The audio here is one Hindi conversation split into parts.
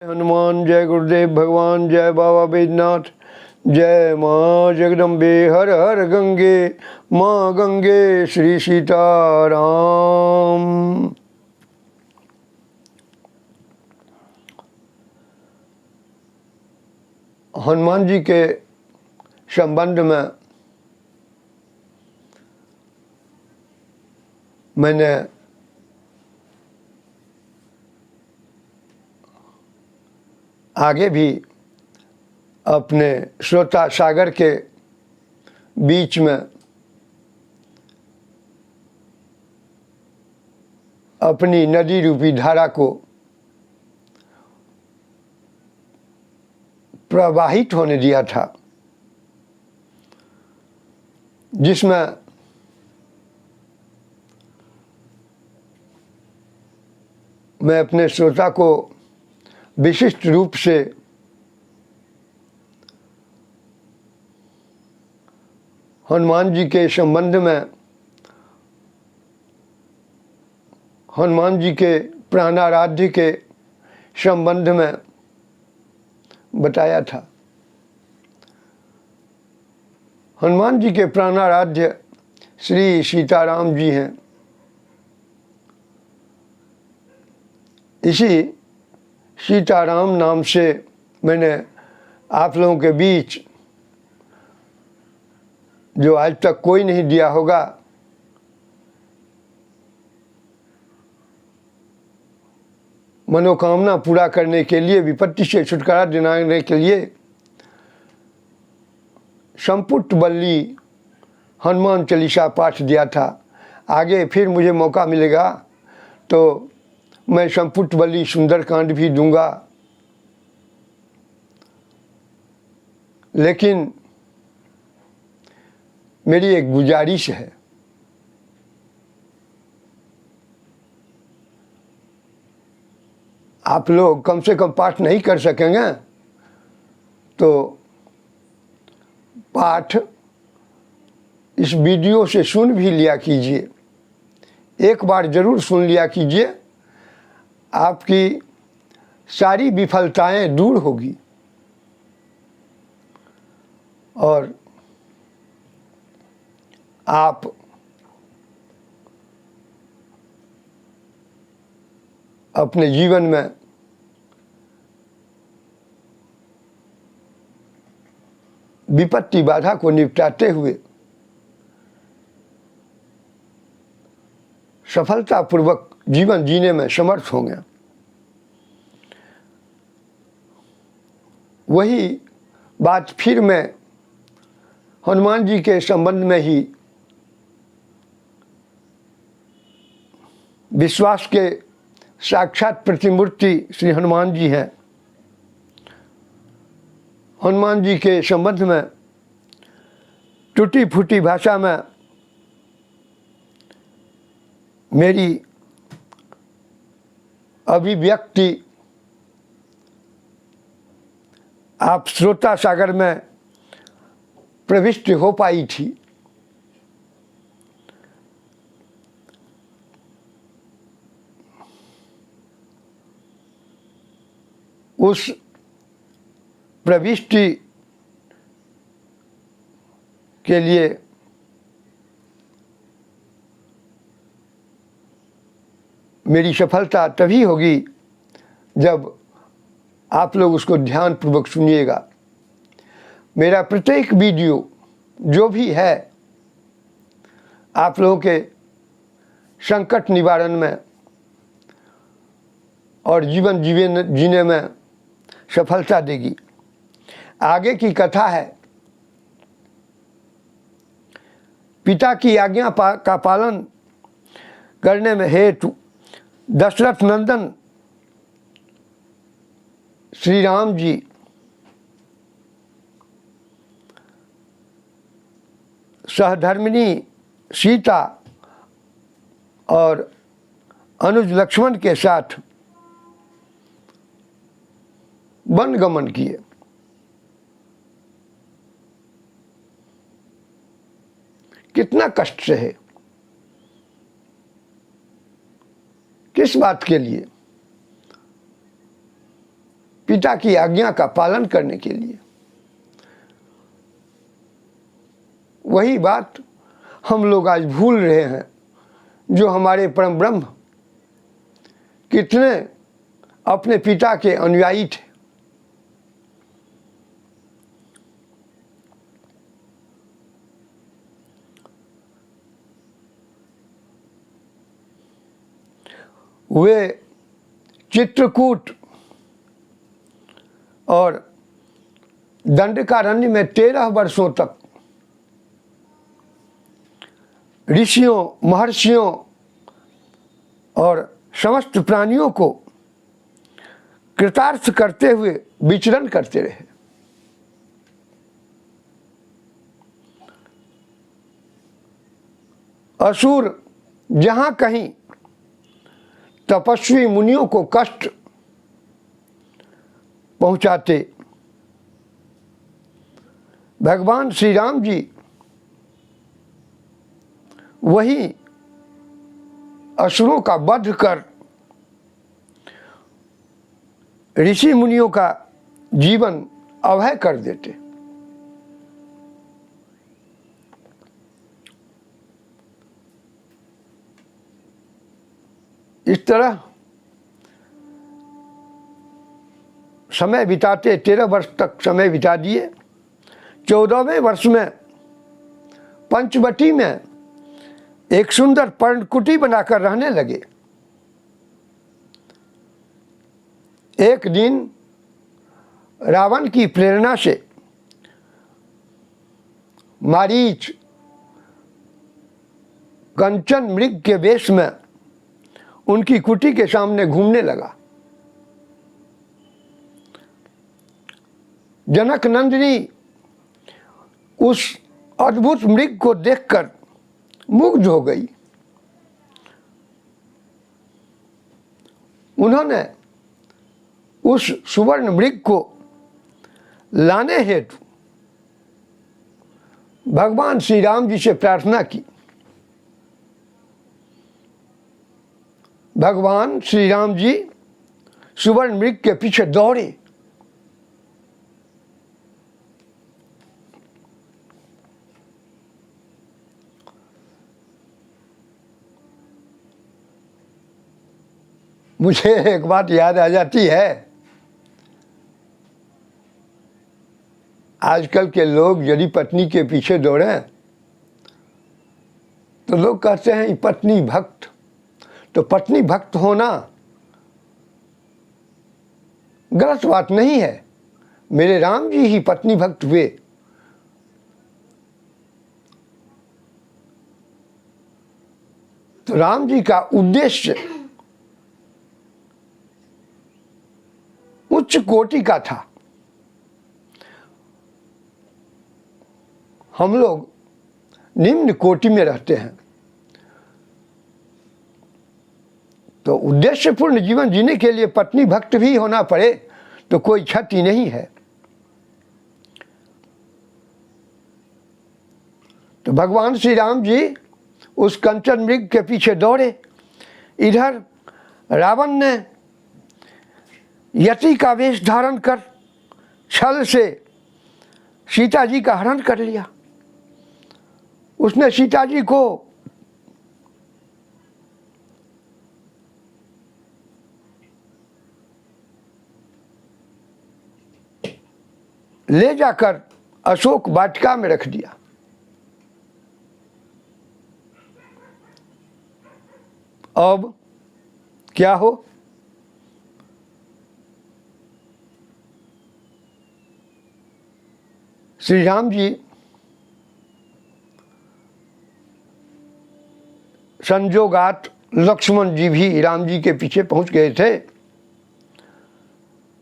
हनुमान जय गुरुदेव भगवान, जय बाबा बैद्यनाथ, जय माँ जगदम्बे, हर हर गंगे, माँ गंगे, श्री सीताराम। हनुमान जी के संबंध में मैंने आगे भी अपने श्रोता सागर के बीच में अपनी नदी रूपी धारा को प्रवाहित होने दिया था, जिसमें मैं अपने श्रोता को विशिष्ट रूप से हनुमान जी के संबंध में, हनुमान जी के प्राणाराध्य के संबंध में बताया था। हनुमान जी के प्राणाराध्य श्री सीताराम जी हैं। इसी सीताराम नाम से मैंने आप लोगों के बीच, जो आज तक कोई नहीं दिया होगा, मनोकामना पूरा करने के लिए, विपत्ति से छुटकारा दिलाने के लिए संपुट बल्ली हनुमान चालीसा पाठ दिया था। आगे फिर मुझे मौका मिलेगा तो मैं संपुट बल्ली सुंदरकांड भी दूंगा, लेकिन मेरी एक गुजारिश है, आप लोग कम से कम पाठ नहीं कर सकेंगे तो पाठ इस वीडियो से सुन भी लिया कीजिए, एक बार ज़रूर सुन लिया कीजिए, आपकी सारी विफलताएं दूर होगी और आप अपने जीवन में विपत्ति बाधा को निपटाते हुए सफलतापूर्वक जीवन जीने में समर्थ होंगे। वही बात फिर मैं हनुमान जी के संबंध में ही, विश्वास के साक्षात प्रतिमूर्ति श्री हनुमान जी हैं। हनुमान जी के संबंध में टूटी फूटी भाषा में मेरी अभिव्यक्ति आप श्रोता सागर में प्रविष्ट हो पाई थी। उस प्रविष्टि के लिए मेरी सफलता तभी होगी जब आप लोग उसको ध्यानपूर्वक सुनिएगा। मेरा प्रत्येक वीडियो जो भी है आप लोगों के संकट निवारण में और जीवन जीने में सफलता देगी। आगे की कथा है, पिता की आज्ञा का पालन करने में हेतु दशरथ नंदन श्री राम जी सहधर्मिणी सीता और अनुज लक्ष्मण के साथ वन गमन किए। कितना कष्ट सहे, किस बात के लिए? पिता की आज्ञा का पालन करने के लिए। वही बात हम लोग आज भूल रहे हैं। जो हमारे परम ब्रह्म कितने अपने पिता के अनुयायी थे। वे चित्रकूट और दंडकारण्य में 13 वर्षों तक ऋषियों, महर्षियों और समस्त प्राणियों को कृतार्थ करते हुए विचरण करते रहे। असुर जहाँ कहीं तपस्वी मुनियों को कष्ट पहुंचाते, भगवान श्री राम जी वही असुरों का वध कर ऋषि मुनियों का जीवन अभय कर देते। इस तरह समय बिताते 13 वर्ष तक समय बिता दिए। 14वें वर्ष में पंचवटी में एक सुंदर पर्णकुटी बनाकर रहने लगे। एक दिन रावण की प्रेरणा से मारीच कंचन मृग के वेश में उनकी कुटी के सामने घूमने लगा। जनक नंदिनी उस अद्भुत मृग को देखकर मुग्ध हो गई। उन्होंने उस सुवर्ण मृग को लाने हेतु भगवान श्री राम जी से प्रार्थना की। भगवान श्री राम जी सुवर्ण मृग के पीछे दौड़े। मुझे एक बात याद आ जाती है। आजकल के लोग यदि पत्नी के पीछे दौड़ें तो लोग कहते हैं पत्नी भक्त। तो पत्नी भक्त होना गलत बात नहीं है। मेरे राम जी ही पत्नी भक्त हुए। तो राम जी का उद्देश्य उच्च कोटि का था। हम लोग निम्न कोटि में रहते हैं। तो उद्देश्यपूर्ण जीवन जीने के लिए पत्नी भक्त भी होना पड़े तो कोई क्षति नहीं है। तो भगवान श्री राम जी उस कंचन मृग के पीछे दौड़े। इधर रावण ने यति का वेश धारण कर छल से सीता जी का हरण कर लिया। उसने सीता जी को ले जाकर अशोक वाटिका में रख दिया। अब क्या हो? श्री राम जी संजोगात लक्ष्मण जी भी राम जी के पीछे पहुंच गए थे।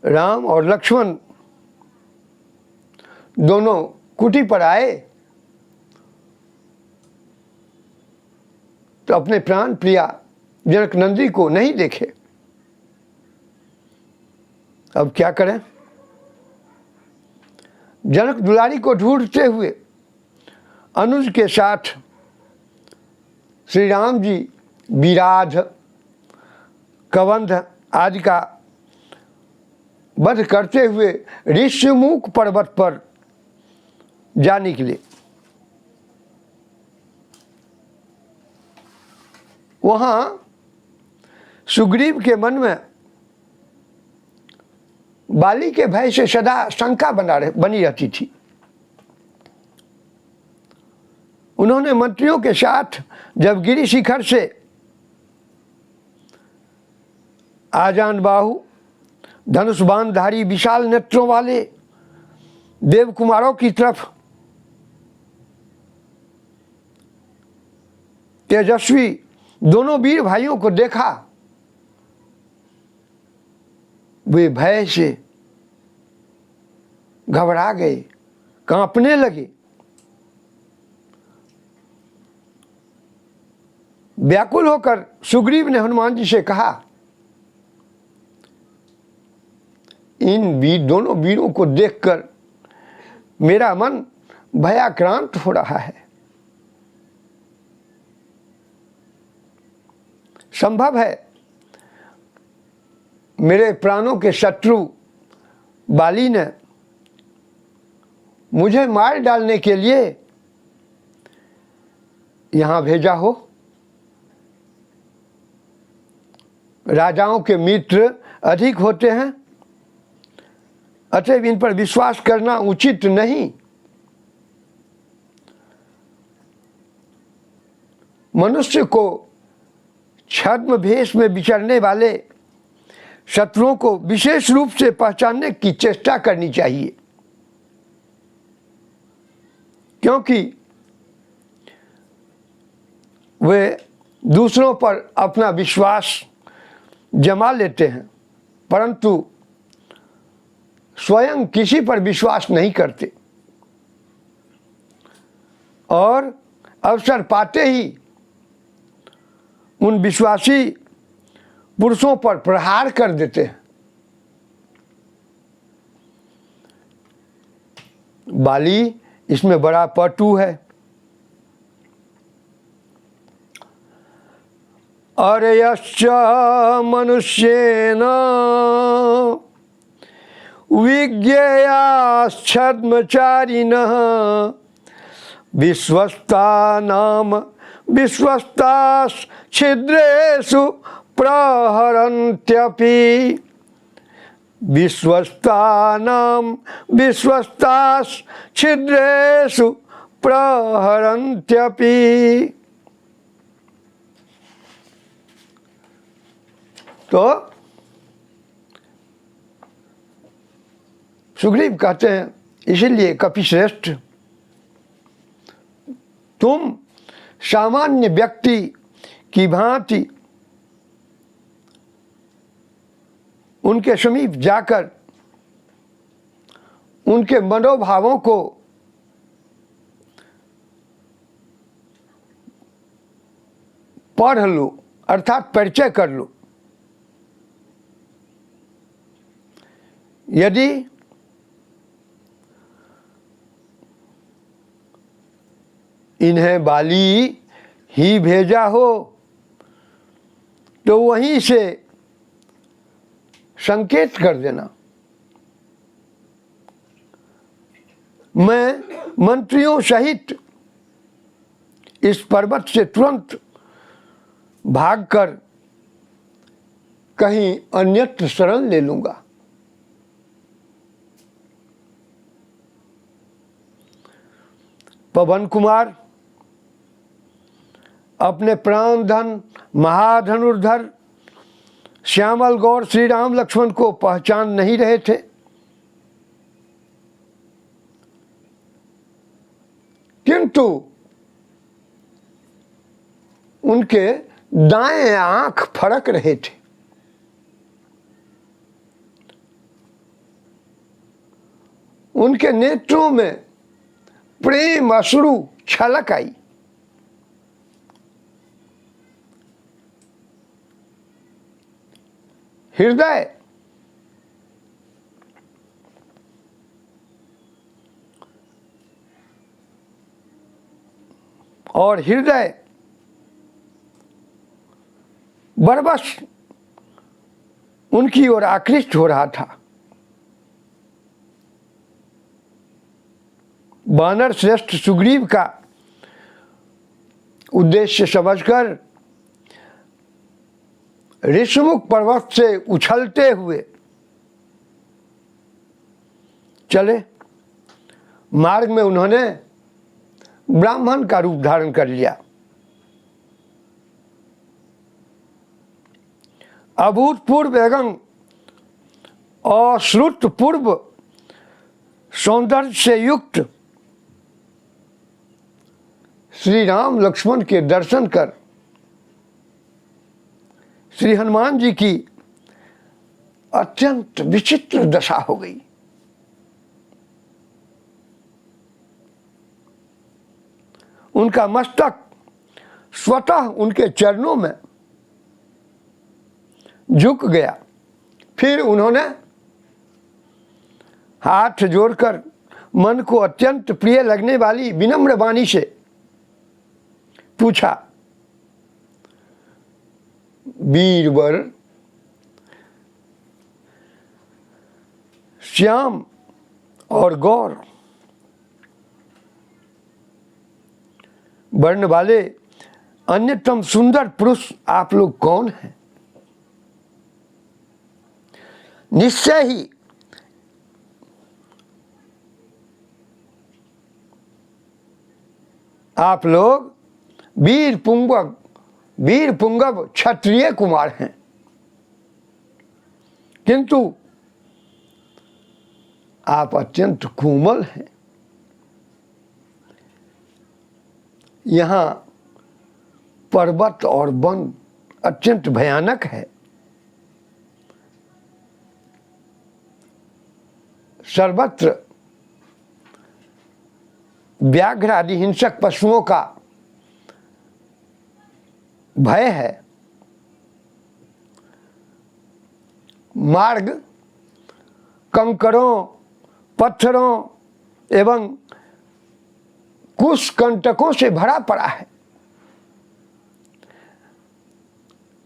राम और लक्ष्मण दोनों कुटी पर आए तो अपने प्राण प्रिया जनक नंदी को नहीं देखे। अब क्या करें? जनक दुलारी को ढूंढते हुए अनुज के साथ श्री राम जी विराध, कबंध आदि का वध करते हुए ऋष्यमुख पर्वत पर जा निकले। वहां सुग्रीव के मन में बाली के भय से सदा शंका बनी रहती थी। उन्होंने मंत्रियों के साथ जब गिरि शिखर से आजान बाहु धनुष बाणधारी विशाल नेत्रों वाले देवकुमारों की तरफ तेजस्वी दोनों वीर भाइयों को देखा, वे भय से घबरा गए, कांपने लगे। व्याकुल होकर सुग्रीव ने हनुमान जी से कहा, इन दोनों वीरों को देखकर मेरा मन भयाक्रांत हो रहा है। संभव है मेरे प्राणों के शत्रु बाली ने मुझे मार डालने के लिए यहां भेजा हो। राजाओं के मित्र अधिक होते हैं, अतएव इन पर विश्वास करना उचित नहीं। मनुष्य को छद्म भेष में विचरने वाले शत्रुओं को विशेष रूप से पहचानने की चेष्टा करनी चाहिए, क्योंकि वे दूसरों पर अपना विश्वास जमा लेते हैं, परंतु स्वयं किसी पर विश्वास नहीं करते और अवसर पाते ही उन विश्वासी पुरुषों पर प्रहार कर देते हैं। बाली इसमें बड़ा पटु है। अरयश्च मनुष्येन विज्ञेयाश्छद्मचारिणः विश्वस्ताश्छिद्रेषु प्रहरन्त्यपि विश्वस्ताश्छिद्रेषु प्रहरन्त्यपि। तो सुग्रीव कहते हैं, इसीलिए कपिश्रेष्ठ तुम सामान्य व्यक्ति की भांति उनके समीप जाकर उनके मनोभावों को पढ़ लो, अर्थात परिचय कर लो। यदि इन्हें बाली ही भेजा हो तो वहीं से संकेत कर देना। मैं मंत्रियों सहित इस पर्वत से तुरंत भागकर कहीं अन्यत्र शरण ले लूंगा। पवन कुमार अपने प्राण धन महाधनुर्धर श्यामल गौर श्री राम लक्ष्मण को पहचान नहीं रहे थे, किंतु उनके दाएं आंख फड़क रहे थे। उनके नेत्रों में प्रेम अश्रु छलक आई। हृदय और हृदय बरबस उनकी ओर आकृष्ट हो रहा था। वानर श्रेष्ठ सुग्रीव का उद्देश्य समझकर ऋषमुख पर्वत से उछलते हुए चले। मार्ग में उन्होंने ब्राह्मण का रूप धारण कर लिया। अभूतपूर्व एवं अश्रुतपूर्व सौंदर्य से युक्त श्री राम लक्ष्मण के दर्शन कर श्री हनुमान जी की अत्यंत विचित्र दशा हो गई। उनका मस्तक स्वतः उनके चरणों में झुक गया। फिर उन्होंने हाथ जोड़कर मन को अत्यंत प्रिय लगने वाली विनम्र वाणी से पूछा, वीरवर, श्याम और गौर वर्ण वाले अन्यतम सुंदर पुरुष आप लोग कौन हैं? निश्चय ही आप लोग वीर पुंगव क्षत्रिय कुमार हैं, किंतु आप अत्यंत कोमल हैं। यहाँ पर्वत और वन अत्यंत भयानक है। सर्वत्र व्याघ्र आदि हिंसक पशुओं का भय है। मार्ग कंकरों, पत्थरों एवं कुशकंटकों से भरा पड़ा है।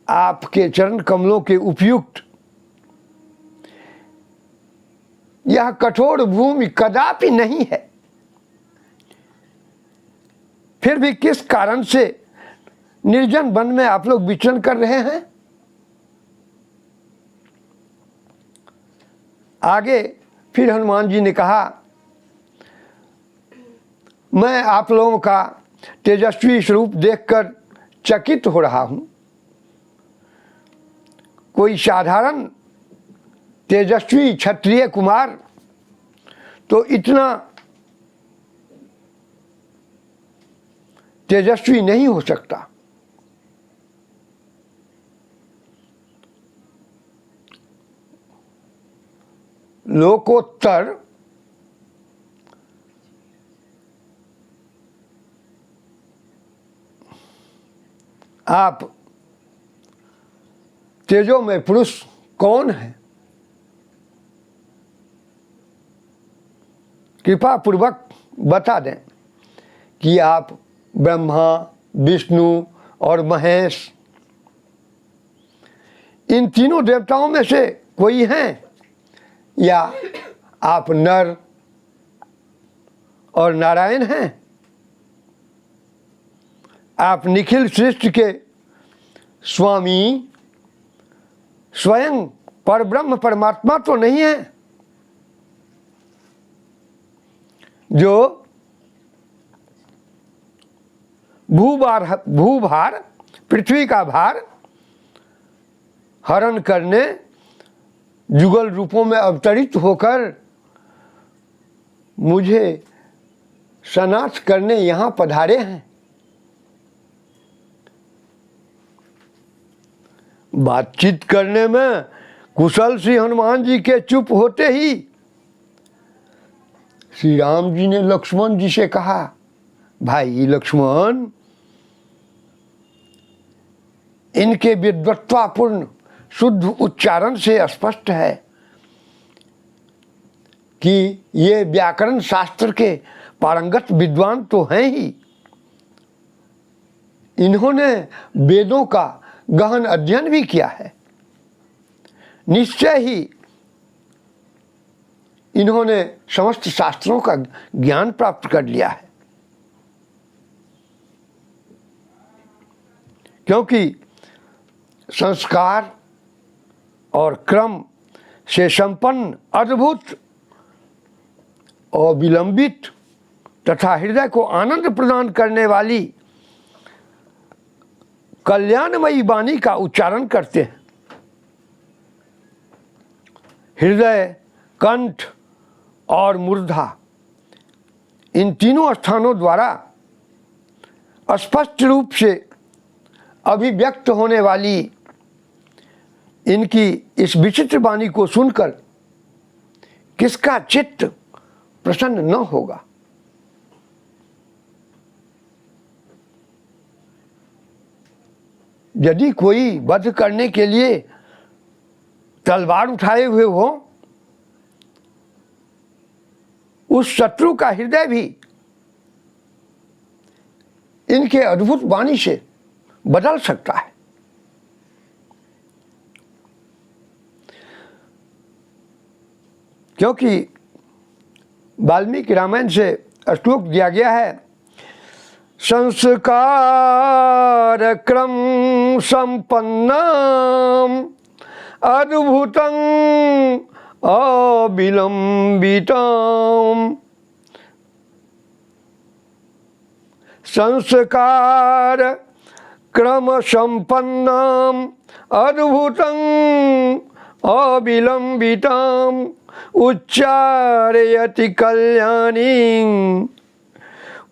आपके चरण कमलों के उपयुक्त यह कठोर भूमि कदापि नहीं है। फिर भी किस कारण से निर्जन वन में आप लोग विचरण कर रहे हैं? आगे फिर हनुमान जी ने कहा, मैं आप लोगों का तेजस्वी स्वरूप देखकर चकित हो रहा हूं। कोई साधारण तेजस्वी क्षत्रिय कुमार तो इतना तेजस्वी नहीं हो सकता। लोकोत्तर आप तेजो में पुरुष कौन है? कृपा पूर्वक बता दें कि आप ब्रह्मा, विष्णु और महेश इन तीनों देवताओं में से कोई हैं, या आप नर और नारायण हैं? आप निखिल सृष्टि के स्वामी स्वयं परब्रह्म परमात्मा तो नहीं है, जो भूभार पृथ्वी का भार हरण करने जुगल रूपों में अवतरित होकर मुझे सनाथ करने यहाँ पधारे हैं। बातचीत करने में कुशल श्री हनुमान जी के चुप होते ही श्री राम जी ने लक्ष्मण जी से कहा, भाई लक्ष्मण, इनके विद्वत्तापूर्ण शुद्ध उच्चारण से स्पष्ट है कि ये व्याकरण शास्त्र के पारंगत विद्वान तो हैं ही। इन्होंने वेदों का गहन अध्ययन भी किया है। निश्चय ही इन्होंने समस्त शास्त्रों का ज्ञान प्राप्त कर लिया है, क्योंकि संस्कार और क्रम से संपन्न अद्भुत और विलंबित तथा हृदय को आनंद प्रदान करने वाली कल्याणमयी वाणी का उच्चारण करते हैं। हृदय, कंठ और मूर्धा, इन तीनों स्थानों द्वारा स्पष्ट रूप से अभिव्यक्त होने वाली इनकी इस विचित्र वाणी को सुनकर किसका चित्त प्रसन्न न होगा। यदि कोई वध करने के लिए तलवार उठाए हुए हो, उस शत्रु का हृदय भी इनके अद्भुत वाणी से बदल सकता है। क्योंकि वाल्मीकि रामायण से श्लोक दिया गया है, संस्कार क्रम संपन्नम अद्भुतं अविलंबितम। संस्कार क्रम संपन्नम अद्भुतं अविलंबितम उच्चारयति कल्याणी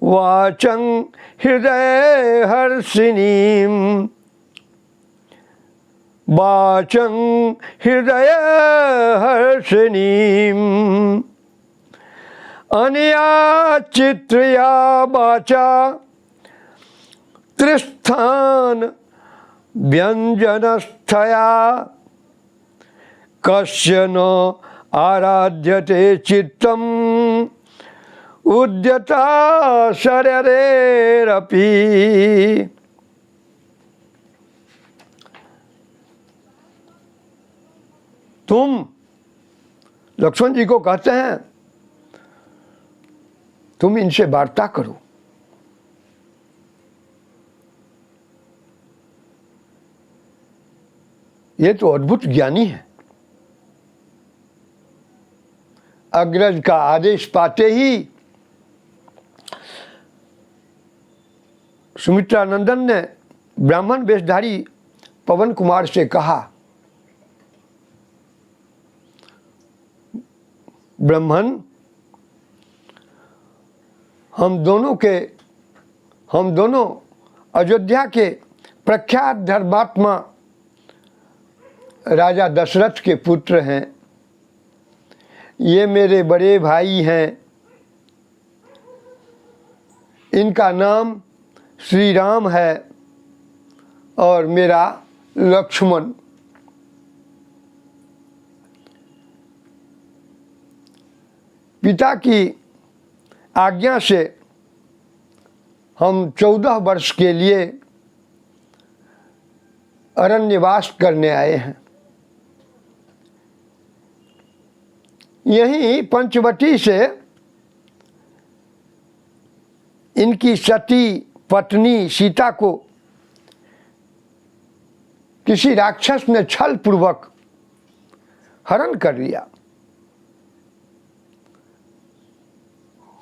वाचं हृदय हर्षिणीं। वाचं हृदय हर्षिणीं अनया चित्रया वाचा त्रिस्थान व्यंजनस्थया कस्य न आराध्यते चित्तम उद्यता शरीरेरपि। तुम लक्ष्मण जी को कहते हैं, तुम इनसे वार्ता करो। ये तो अद्भुत ज्ञानी है। अग्रज का आदेश पाते ही सुमित्रा नंदन ने ब्राह्मण वेशधारी पवन कुमार से कहा, ब्राह्मण, हम दोनों अयोध्या के प्रख्यात धर्मात्मा राजा दशरथ के पुत्र हैं। ये मेरे बड़े भाई हैं। इनका नाम श्री राम है और मेरा लक्ष्मण। पिता की आज्ञा से हम 14 वर्ष के लिए अरण्यवास करने आए हैं। यहीं पंचवटी से इनकी सती पत्नी सीता को किसी राक्षस ने छल पूर्वक हरण कर लिया।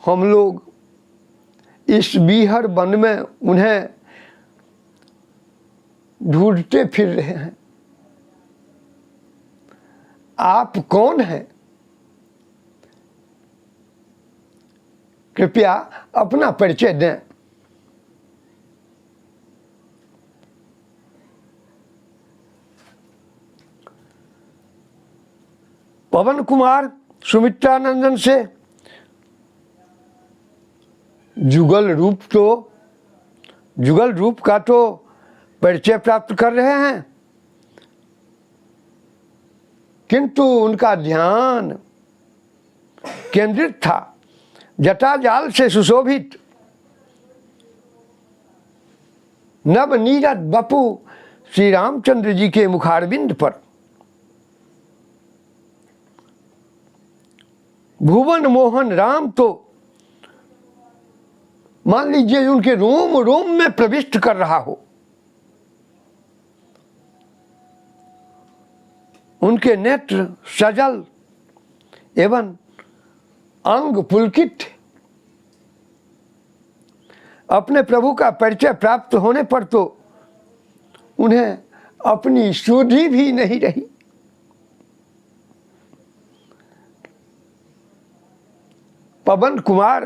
हम लोग इस बीहर वन में उन्हें ढूंढते फिर रहे हैं। आप कौन हैं? कृपया अपना परिचय दें। पवन कुमार सुमित्रा नंदन से जुगल रूप का तो परिचय प्राप्त कर रहे हैं, किंतु उनका ध्यान केंद्रित था जटाजाल से सुशोभित नवनीरद बपु श्री रामचंद्र जी के मुखारविंद पर। भुवन मोहन राम तो मान लीजिए उनके रोम रोम में प्रविष्ट कर रहा हो, उनके नेत्र सजल एवं अंग पुलकित थे। अपने प्रभु का परिचय प्राप्त होने पर तो उन्हें अपनी सुधि भी नहीं रही। पवन कुमार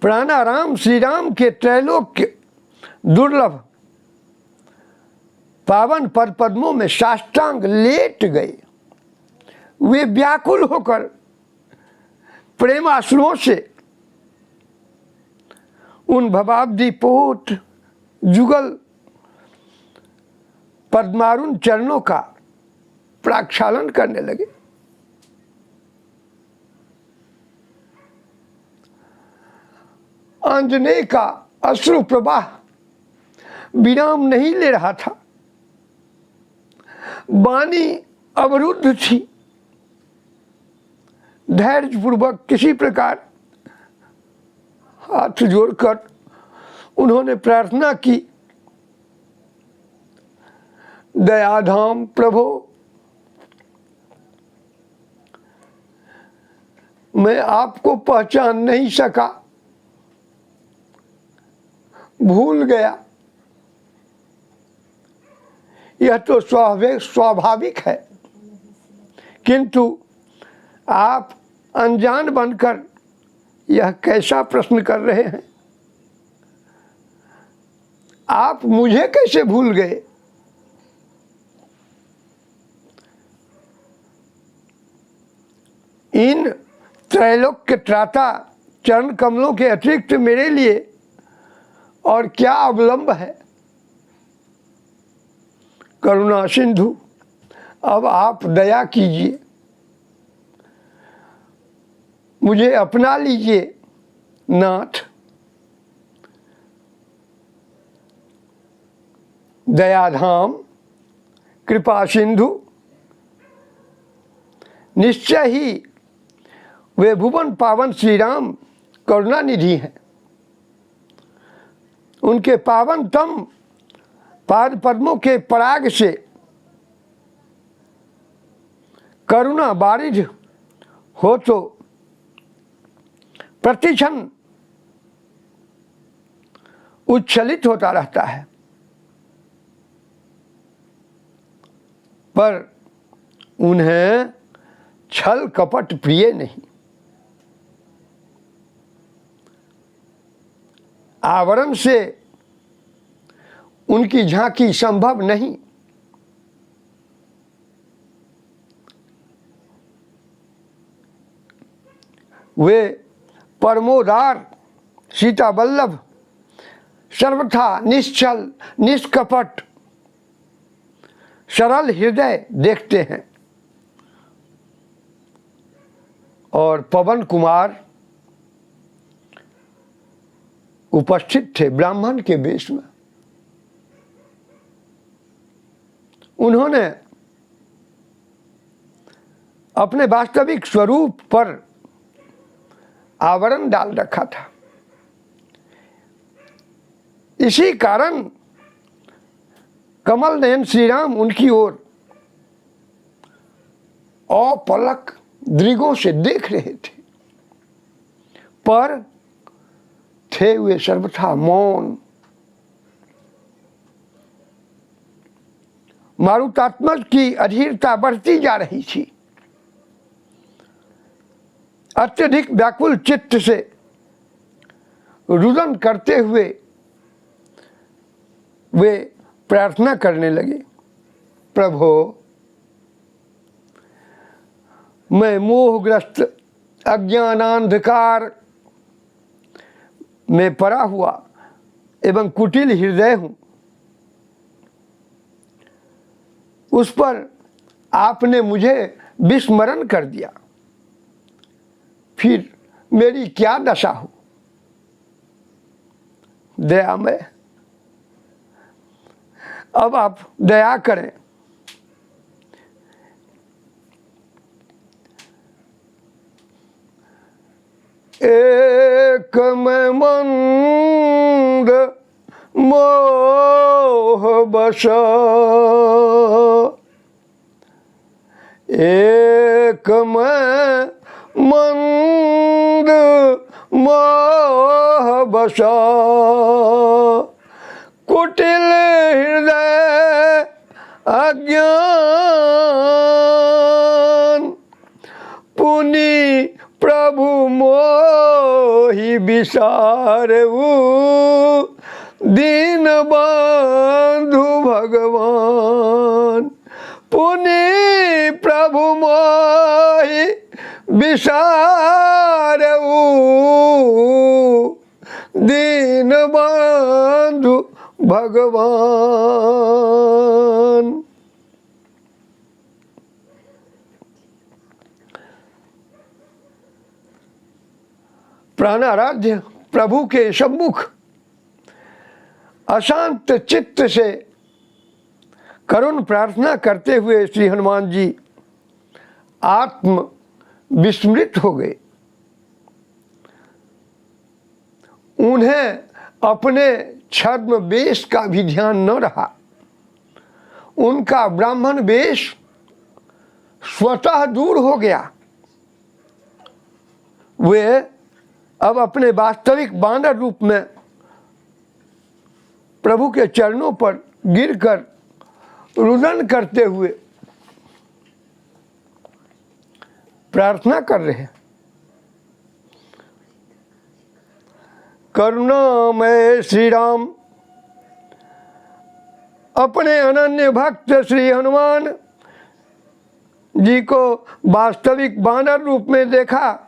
प्राणाराम श्री राम के त्रैलोक्य दुर्लभ पावन पद पद्मों में साष्टांग लेट गए। वे व्याकुल होकर प्रेमाश्रुओं से उन भवाब्दी पोत जुगल पद्मारुण चरणों का प्रक्षालन करने लगे। आंजनेय का अश्रु प्रवाह विराम नहीं ले रहा था। वाणी अवरुद्ध थी। धैर्यपूर्वक किसी प्रकार हाथ जोड़कर उन्होंने प्रार्थना की, दयाधाम प्रभो, मैं आपको पहचान नहीं सका, भूल गया। यह तो स्वाभाविक है, किंतु आप अनजान बनकर यह कैसा प्रश्न कर रहे हैं? आप मुझे कैसे भूल गए? इन त्रैलोक्य त्राता चरण कमलों के अतिरिक्त मेरे लिए और क्या अवलंब है? करुणा सिंधु, अब आप दया कीजिए, मुझे अपना लीजिए नाथ। दयाधाम, कृपा सिंधु, निश्चय ही वे भुवन पावन श्री राम करुणा निधि हैं। उनके पावनतम पाद पद्मों के पराग से करुणा बारिश हो तो प्रतिक्षण उच्छलित होता रहता है, पर उन्हें छल कपट प्रिय नहीं। आवरण से उनकी झांकी संभव नहीं। वे परमोदार सीता वल्लभ, सर्वथा निश्चल निष्कपट सरल हृदय देखते हैं। और पवन कुमार उपस्थित थे ब्राह्मण के वेश में। उन्होंने अपने वास्तविक स्वरूप पर आवरण डाल रखा था। इसी कारण कमल नयन श्री राम उनकी ओर अपलक दृगों से देख रहे थे, पर थे वे सर्वथा मौन। मारुतात्मज की अधीरता बढ़ती जा रही थी। अत्यधिक व्याकुल चित्त से रुदन करते हुए वे प्रार्थना करने लगे, प्रभो, मैं मोहग्रस्त अज्ञानांधकार में पड़ा हुआ एवं कुटिल हृदय हूँ। उस पर आपने मुझे विस्मरण कर दिया, फिर मेरी क्या दशा हो? दयामय, अब आप दया करें। में मंद मोह बसा, एक में मंद मोह बसा, कुटिल हृदय अज्ञान, पुनि प्रभु मोहि विसारऊ, दीन बंधु भगवान। पुनि प्रभु मोहि विसारऊ, दीन बंधु भगवान। प्राणाराध्य प्रभु के सम्मुख अशांत चित्त से करुण प्रार्थना करते हुए श्री हनुमान जी आत्म विस्मृत हो गए। उन्हें अपने छद्म वेश का भी ध्यान न रहा। उनका ब्राह्मण वेश स्वतः दूर हो गया। वे अब अपने वास्तविक वानर रूप में प्रभु के चरणों पर गिरकर रुदन करते हुए प्रार्थना कर रहे हैं। करुणामय श्री राम अपने अनन्य भक्त श्री हनुमान जी को वास्तविक वानर रूप में देखा।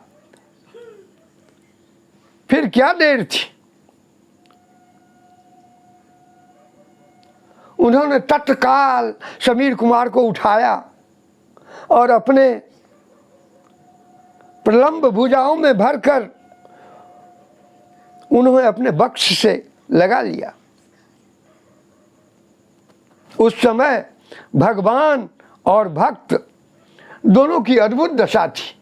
फिर क्या देर थी, उन्होंने तत्काल समीर कुमार को उठाया और अपने प्रलंब भुजाओं में भरकर उन्होंने अपने वक्ष से लगा लिया। उस समय भगवान और भक्त दोनों की अद्भुत दशा थी।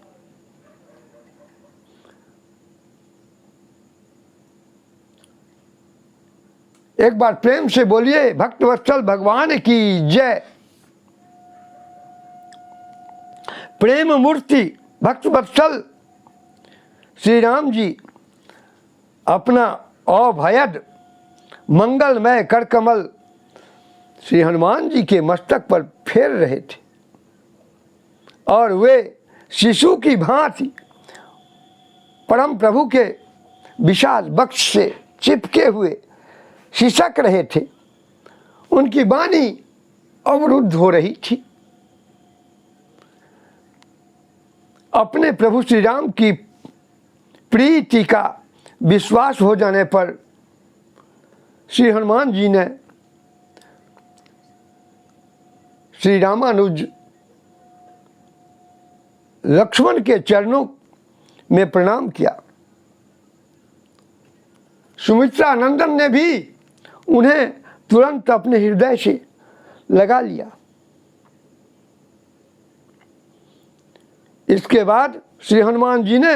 एक बार प्रेम से बोलिए भक्तवत्सल भगवान की जय। प्रेम मूर्ति भक्तवत्सल श्री राम जी अपना अभयद मंगलमय करकमल श्री हनुमान जी के मस्तक पर फेर रहे थे और वे शिशु की भांति परम प्रभु के विशाल वक्ष से चिपके हुए सिसक रहे थे। उनकी वाणी अवरुद्ध हो रही थी। अपने प्रभु श्री राम की प्रीति का विश्वास हो जाने पर श्री हनुमान जी ने श्री रामानुज लक्ष्मण के चरणों में प्रणाम किया। सुमित्रा नंदन ने भी उन्हें तुरंत अपने हृदय से लगा लिया। इसके बाद श्री हनुमान जी ने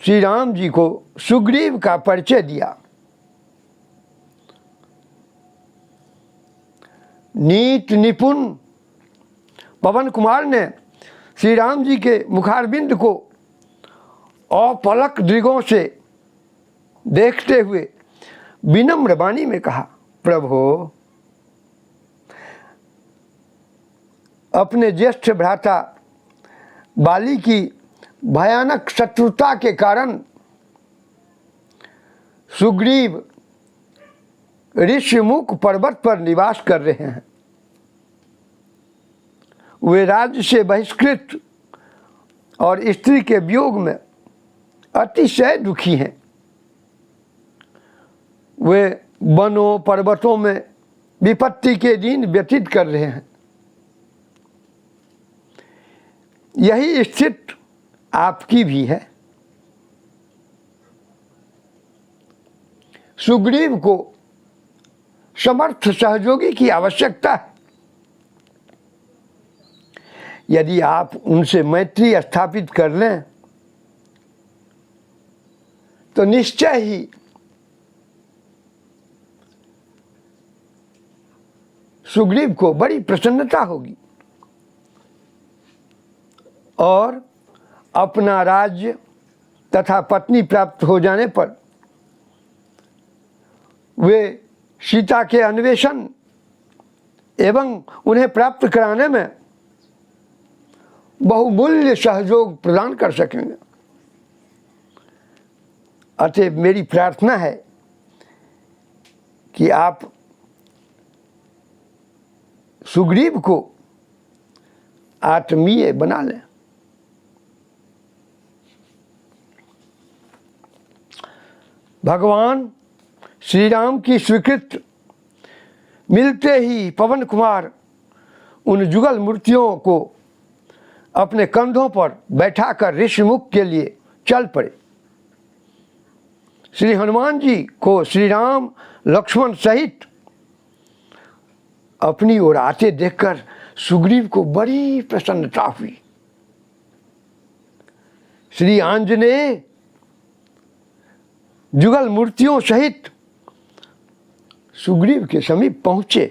श्री राम जी को सुग्रीव का परिचय दिया। नीत निपुण पवन कुमार ने श्री राम जी के मुखारबिंद को अपलक दृगों से देखते हुए विनम्र वाणी में कहा, प्रभु अपने ज्येष्ठ भ्राता बाली की भयानक शत्रुता के कारण सुग्रीव ऋषिमुख पर्वत पर निवास कर रहे हैं। वे राज्य से बहिष्कृत और स्त्री के वियोग में अतिशय दुखी हैं। वे वनों पर्वतों में विपत्ति के दिन व्यतीत कर रहे हैं। यही स्थिति आपकी भी है। सुग्रीव को समर्थ सहयोगी की आवश्यकता है। यदि आप उनसे मैत्री स्थापित कर लें तो निश्चय ही सुग्रीव को बड़ी प्रसन्नता होगी और अपना राज्य तथा पत्नी प्राप्त हो जाने पर वे सीता के अन्वेषण एवं उन्हें प्राप्त कराने में बहुमूल्य सहयोग प्रदान कर सकेंगे। अतः मेरी प्रार्थना है कि आप सुग्रीव को आत्मीय बना लें। भगवान श्री राम की स्वीकृति मिलते ही पवन कुमार उन जुगल मूर्तियों को अपने कंधों पर बैठाकर ऋषिमुख के लिए चल पड़े। श्री हनुमान जी को श्री राम लक्ष्मण सहित अपनी ओर आते देखकर सुग्रीव को बड़ी प्रसन्नता हुई। श्री आंजनेय जुगल मूर्तियों सहित सुग्रीव के समीप पहुंचे।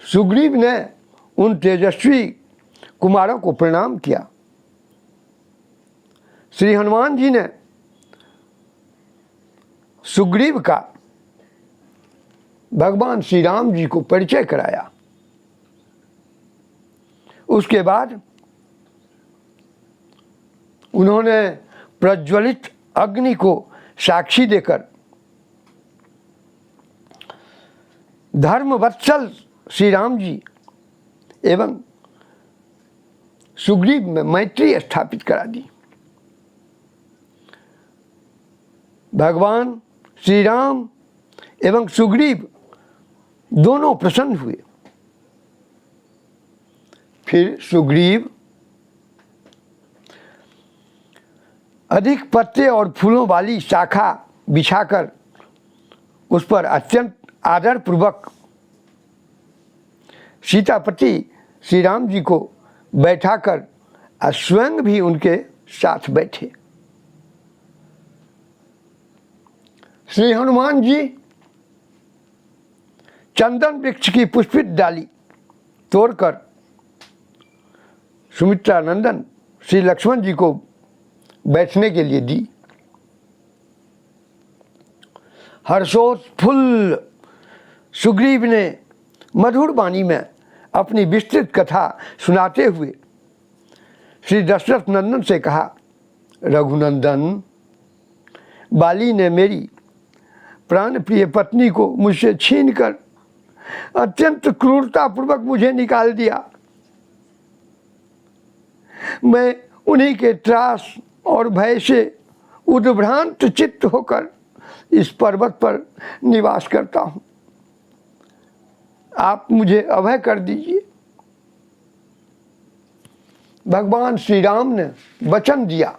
सुग्रीव ने उन तेजस्वी कुमारों को प्रणाम किया। श्री हनुमान जी ने सुग्रीव का भगवान श्री राम जी को परिचय कराया। उसके बाद उन्होंने प्रज्वलित अग्नि को साक्षी देकर धर्मवत्सल श्री राम जी एवं सुग्रीव में मैत्री स्थापित करा दी। भगवान श्री राम एवं सुग्रीव दोनों प्रसन्न हुए। फिर सुग्रीव अधिक पत्ते और फूलों वाली शाखा बिछाकर उस पर अत्यंत आदरपूर्वक सीतापति श्री राम जी को बैठाकर स्वयं भी उनके साथ बैठे। श्री हनुमान जी चंदन वृक्ष की पुष्पित डाली तोड़कर सुमित्रा नंदन श्री लक्ष्मण जी को बैठने के लिए दी। हर्षोत्फुल्ल सुग्रीव ने मधुर वाणी में अपनी विस्तृत कथा सुनाते हुए श्री दशरथ नंदन से कहा, रघुनंदन, बाली ने मेरी प्राण प्रिय पत्नी को मुझसे छीनकर अत्यंत क्रूरतापूर्वक मुझे निकाल दिया। मैं उन्हीं के त्रास और भय से उद्भ्रांत चित्त होकर इस पर्वत पर निवास करता हूँ। आप मुझे अभय कर दीजिए। भगवान श्री राम ने वचन दिया,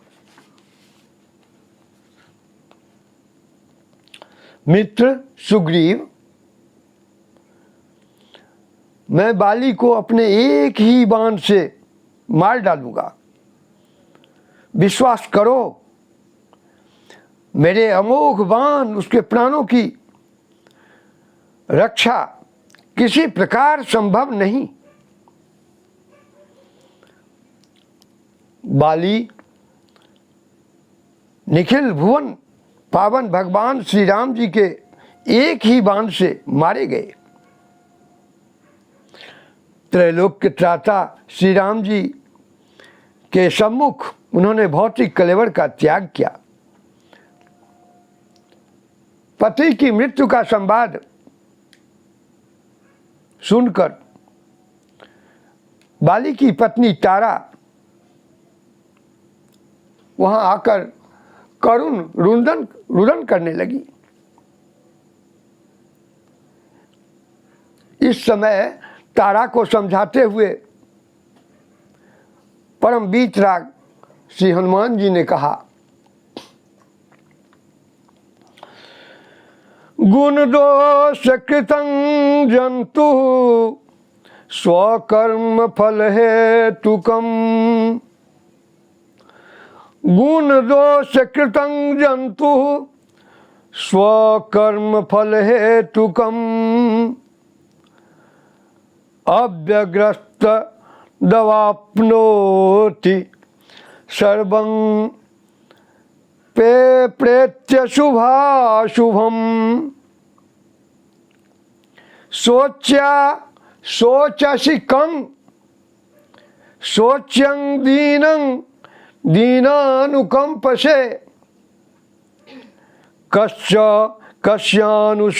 मित्र सुग्रीव, मैं बाली को अपने एक ही बाण से मार डालूंगा। विश्वास करो, मेरे अमोघ बाण उसके प्राणों की रक्षा किसी प्रकार संभव नहीं। बाली निखिल भुवन पावन भगवान श्री राम जी के एक ही बाण से मारे गए। त्रैलोक के त्राता श्री राम जी के सम्मुख उन्होंने भौतिक कलेवर का त्याग किया। पति की मृत्यु का संवाद सुनकर बाली की पत्नी तारा वहां आकर करुण रुदन करने लगी। इस समय तारा को समझाते हुए परम वीतराग श्री हनुमान जी ने कहा, गुण दोष कृतं जंतु स्वकर्म फल हेतुकम् गुण दोष कृतं जंतु स्वकर्म फल हेतुकम अव्यग्रस्त दवाप्नोति सर्वं पे प्रेत्य शुभाशुभम। शोचसि कं शोच्यं दीनं दीनानुकंपसे कस्यानुशोच्योस्ति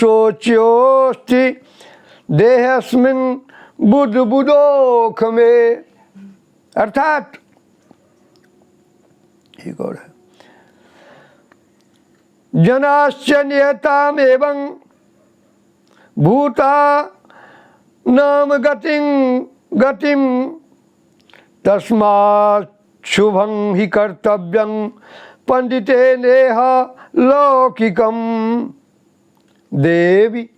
देहस्मिन् बुद्बुदोख में। अर्थात एक और है, जनाश्च नियतामेवं भूता नाम गतिं तस्मात् शुभं हि कर्तव्यं पंडिते नेह लौकिकम। देवी,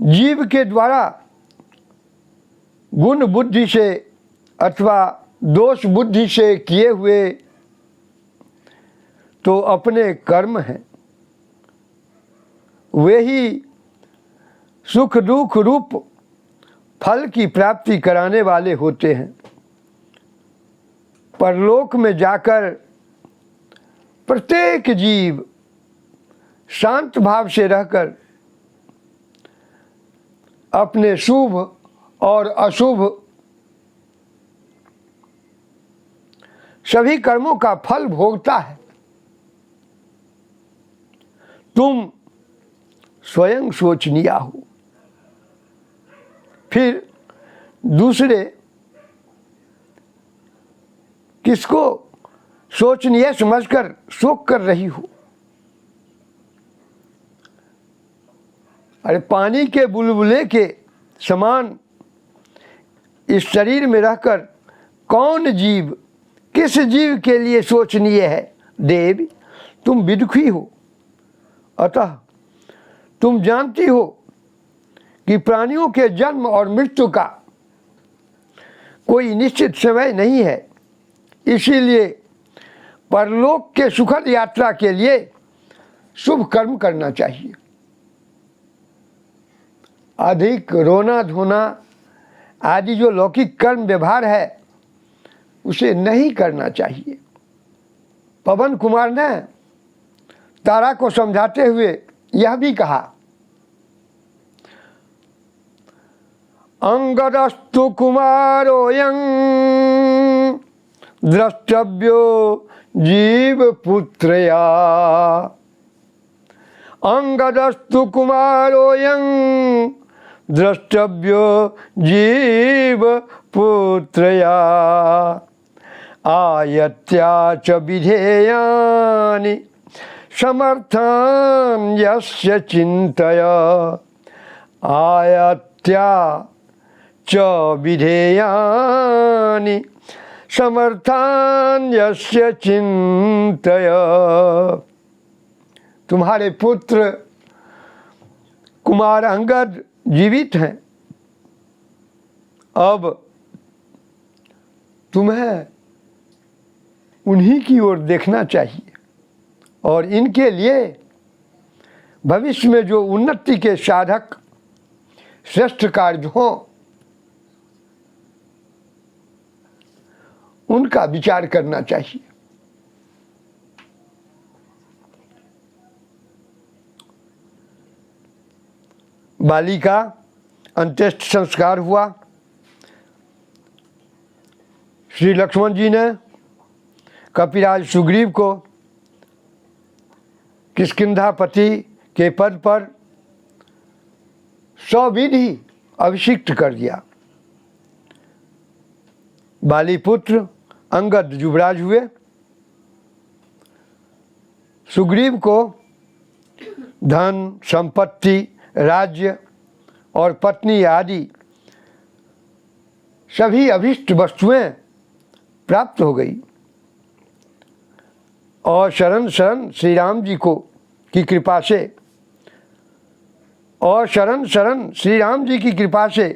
जीव के द्वारा गुण बुद्धि से अथवा दोष बुद्धि से किए हुए तो अपने कर्म हैं, वे ही सुख दुख रूप फल की प्राप्ति कराने वाले होते हैं। परलोक में जाकर प्रत्येक जीव शांत भाव से रहकर अपने शुभ और अशुभ सभी कर्मों का फल भोगता है। तुम स्वयं सोचनीय हो, फिर दूसरे किसको सोचनीय समझकर शोक कर रही हो। अरे पानी के बुलबुले के समान इस शरीर में रहकर कौन जीव किस जीव के लिए सोचनीय है। देवी, तुम विदुषी हो, अतः तुम जानती हो कि प्राणियों के जन्म और मृत्यु का कोई निश्चित समय नहीं है, इसीलिए परलोक के सुखद यात्रा के लिए शुभ कर्म करना चाहिए। अधिक रोना धोना आदि जो लौकिक कर्म व्यवहार है उसे नहीं करना चाहिए। पवन कुमार ने तारा को समझाते हुए यह भी कहा, अंगदस्तु कुमारोऽयं द्रष्टव्यो जीवपुत्रया। अंगदस्तु कुमारोऽयं द्रष्टव्यो जीवपुत्रया। आयत्या च विधेयानि समर्थान् यस्य चिन्तय। आयत्या च विधेयानि समर्थान् यस्य चिन्तय। तुम्हारे पुत्र कुमार अंगद जीवित हैं, अब तुम्हें उन्हीं की ओर देखना चाहिए और इनके लिए भविष्य में जो उन्नति के साधक श्रेष्ठ कार्य हों उनका विचार करना चाहिए। बाली का अंत्येष्टि संस्कार हुआ। श्री लक्ष्मण जी ने कपिराज सुग्रीव को किष्किंधापति के पद पर सविधि अभिषिक्त कर दिया। बाली पुत्र अंगद युवराज हुए। सुग्रीव को धन संपत्ति राज्य और पत्नी आदि सभी अभीष्ट वस्तुएं प्राप्त हो गई और शरण शरण श्री राम जी को की कृपा से और शरण शरण श्री राम जी की कृपा से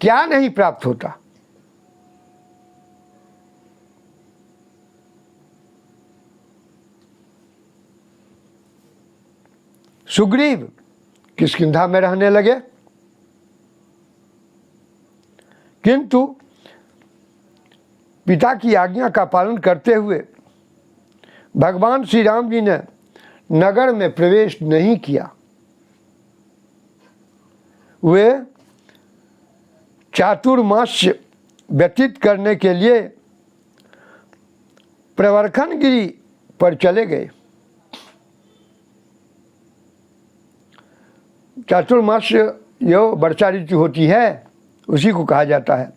क्या नहीं प्राप्त होता। सुग्रीव किष्किंधा में रहने लगे, किंतु पिता की आज्ञा का पालन करते हुए भगवान श्री राम जी ने नगर में प्रवेश नहीं किया। वे चातुर्मास्य व्यतीत करने के लिए प्रवरखनगिरी पर चले गए। चातुर्मास्य जो वर्षा ऋतु होती है उसी को कहा जाता है।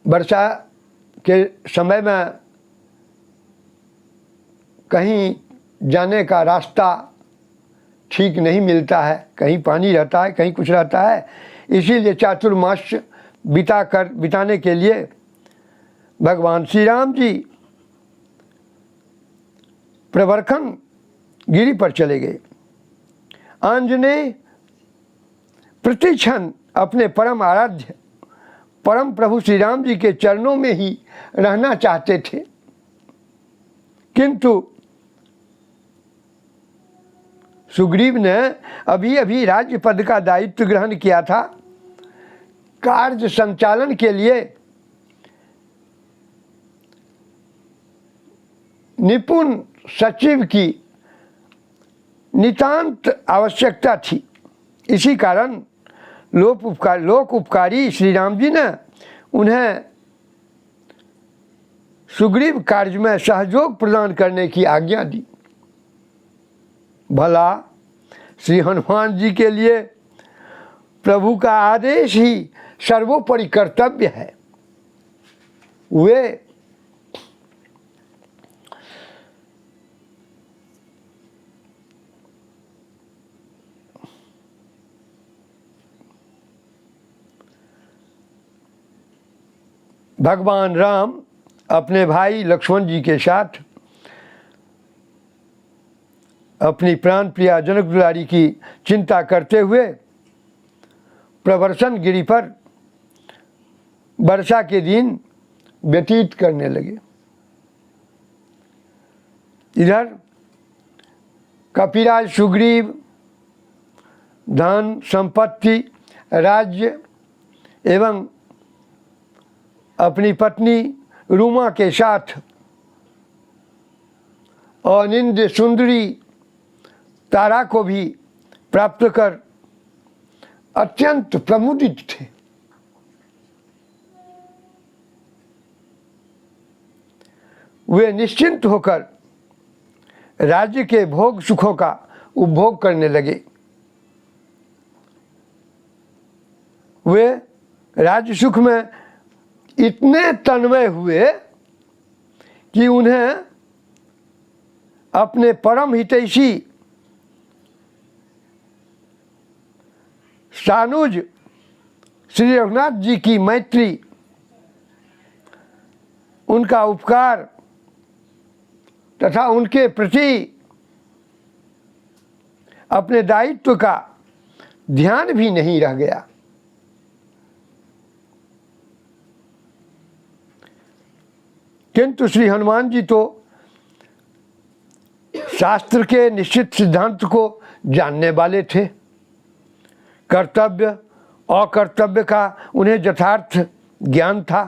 वर्षा के समय में कहीं जाने का रास्ता ठीक नहीं मिलता है, कहीं पानी रहता है, कहीं कुछ रहता है, इसीलिए चातुर्मास्य बिताने के लिए भगवान श्री राम जी प्रवरखन गिरी पर चले गए। आंजनेय प्रतिक्षण अपने परम आराध्य परम प्रभु श्री राम जी के चरणों में ही रहना चाहते थे, किंतु सुग्रीव ने अभी अभी राज्य पद का दायित्व ग्रहण किया था। कार्य संचालन के लिए निपुण सचिव की नितांत आवश्यकता थी। इसी कारण लोक उपकारी श्री राम जी ने उन्हें सुग्रीव कार्य में सहयोग प्रदान करने की आज्ञा दी। भला श्री हनुमान जी के लिए प्रभु का आदेश ही सर्वोपरि कर्तव्य है। वे भगवान राम अपने भाई लक्ष्मण जी के साथ अपनी प्राण प्रिया जनक दुलारी की चिंता करते हुए प्रवर्सन गिरी पर वर्षा के दिन व्यतीत करने लगे। इधर कपिराज सुग्रीव धन संपत्ति राज्य एवं अपनी पत्नी रूमा के साथ अनिंद्य सुंदरी तारा को भी प्राप्त कर अत्यंत प्रमुदित थे। वे निश्चिंत होकर राज्य के भोग सुखों का उपभोग करने लगे। वे राज्य सुख में इतने तन्मय हुए कि उन्हें अपने परम हितैषी सानुज श्री रघुनाथ जी की मैत्री, उनका उपकार तथा उनके प्रति अपने दायित्व का ध्यान भी नहीं रह गया। किंतु श्री हनुमान जी तो शास्त्र के निश्चित सिद्धांत को जानने वाले थे। कर्तव्य अकर्तव्य का उन्हें यथार्थ ज्ञान था।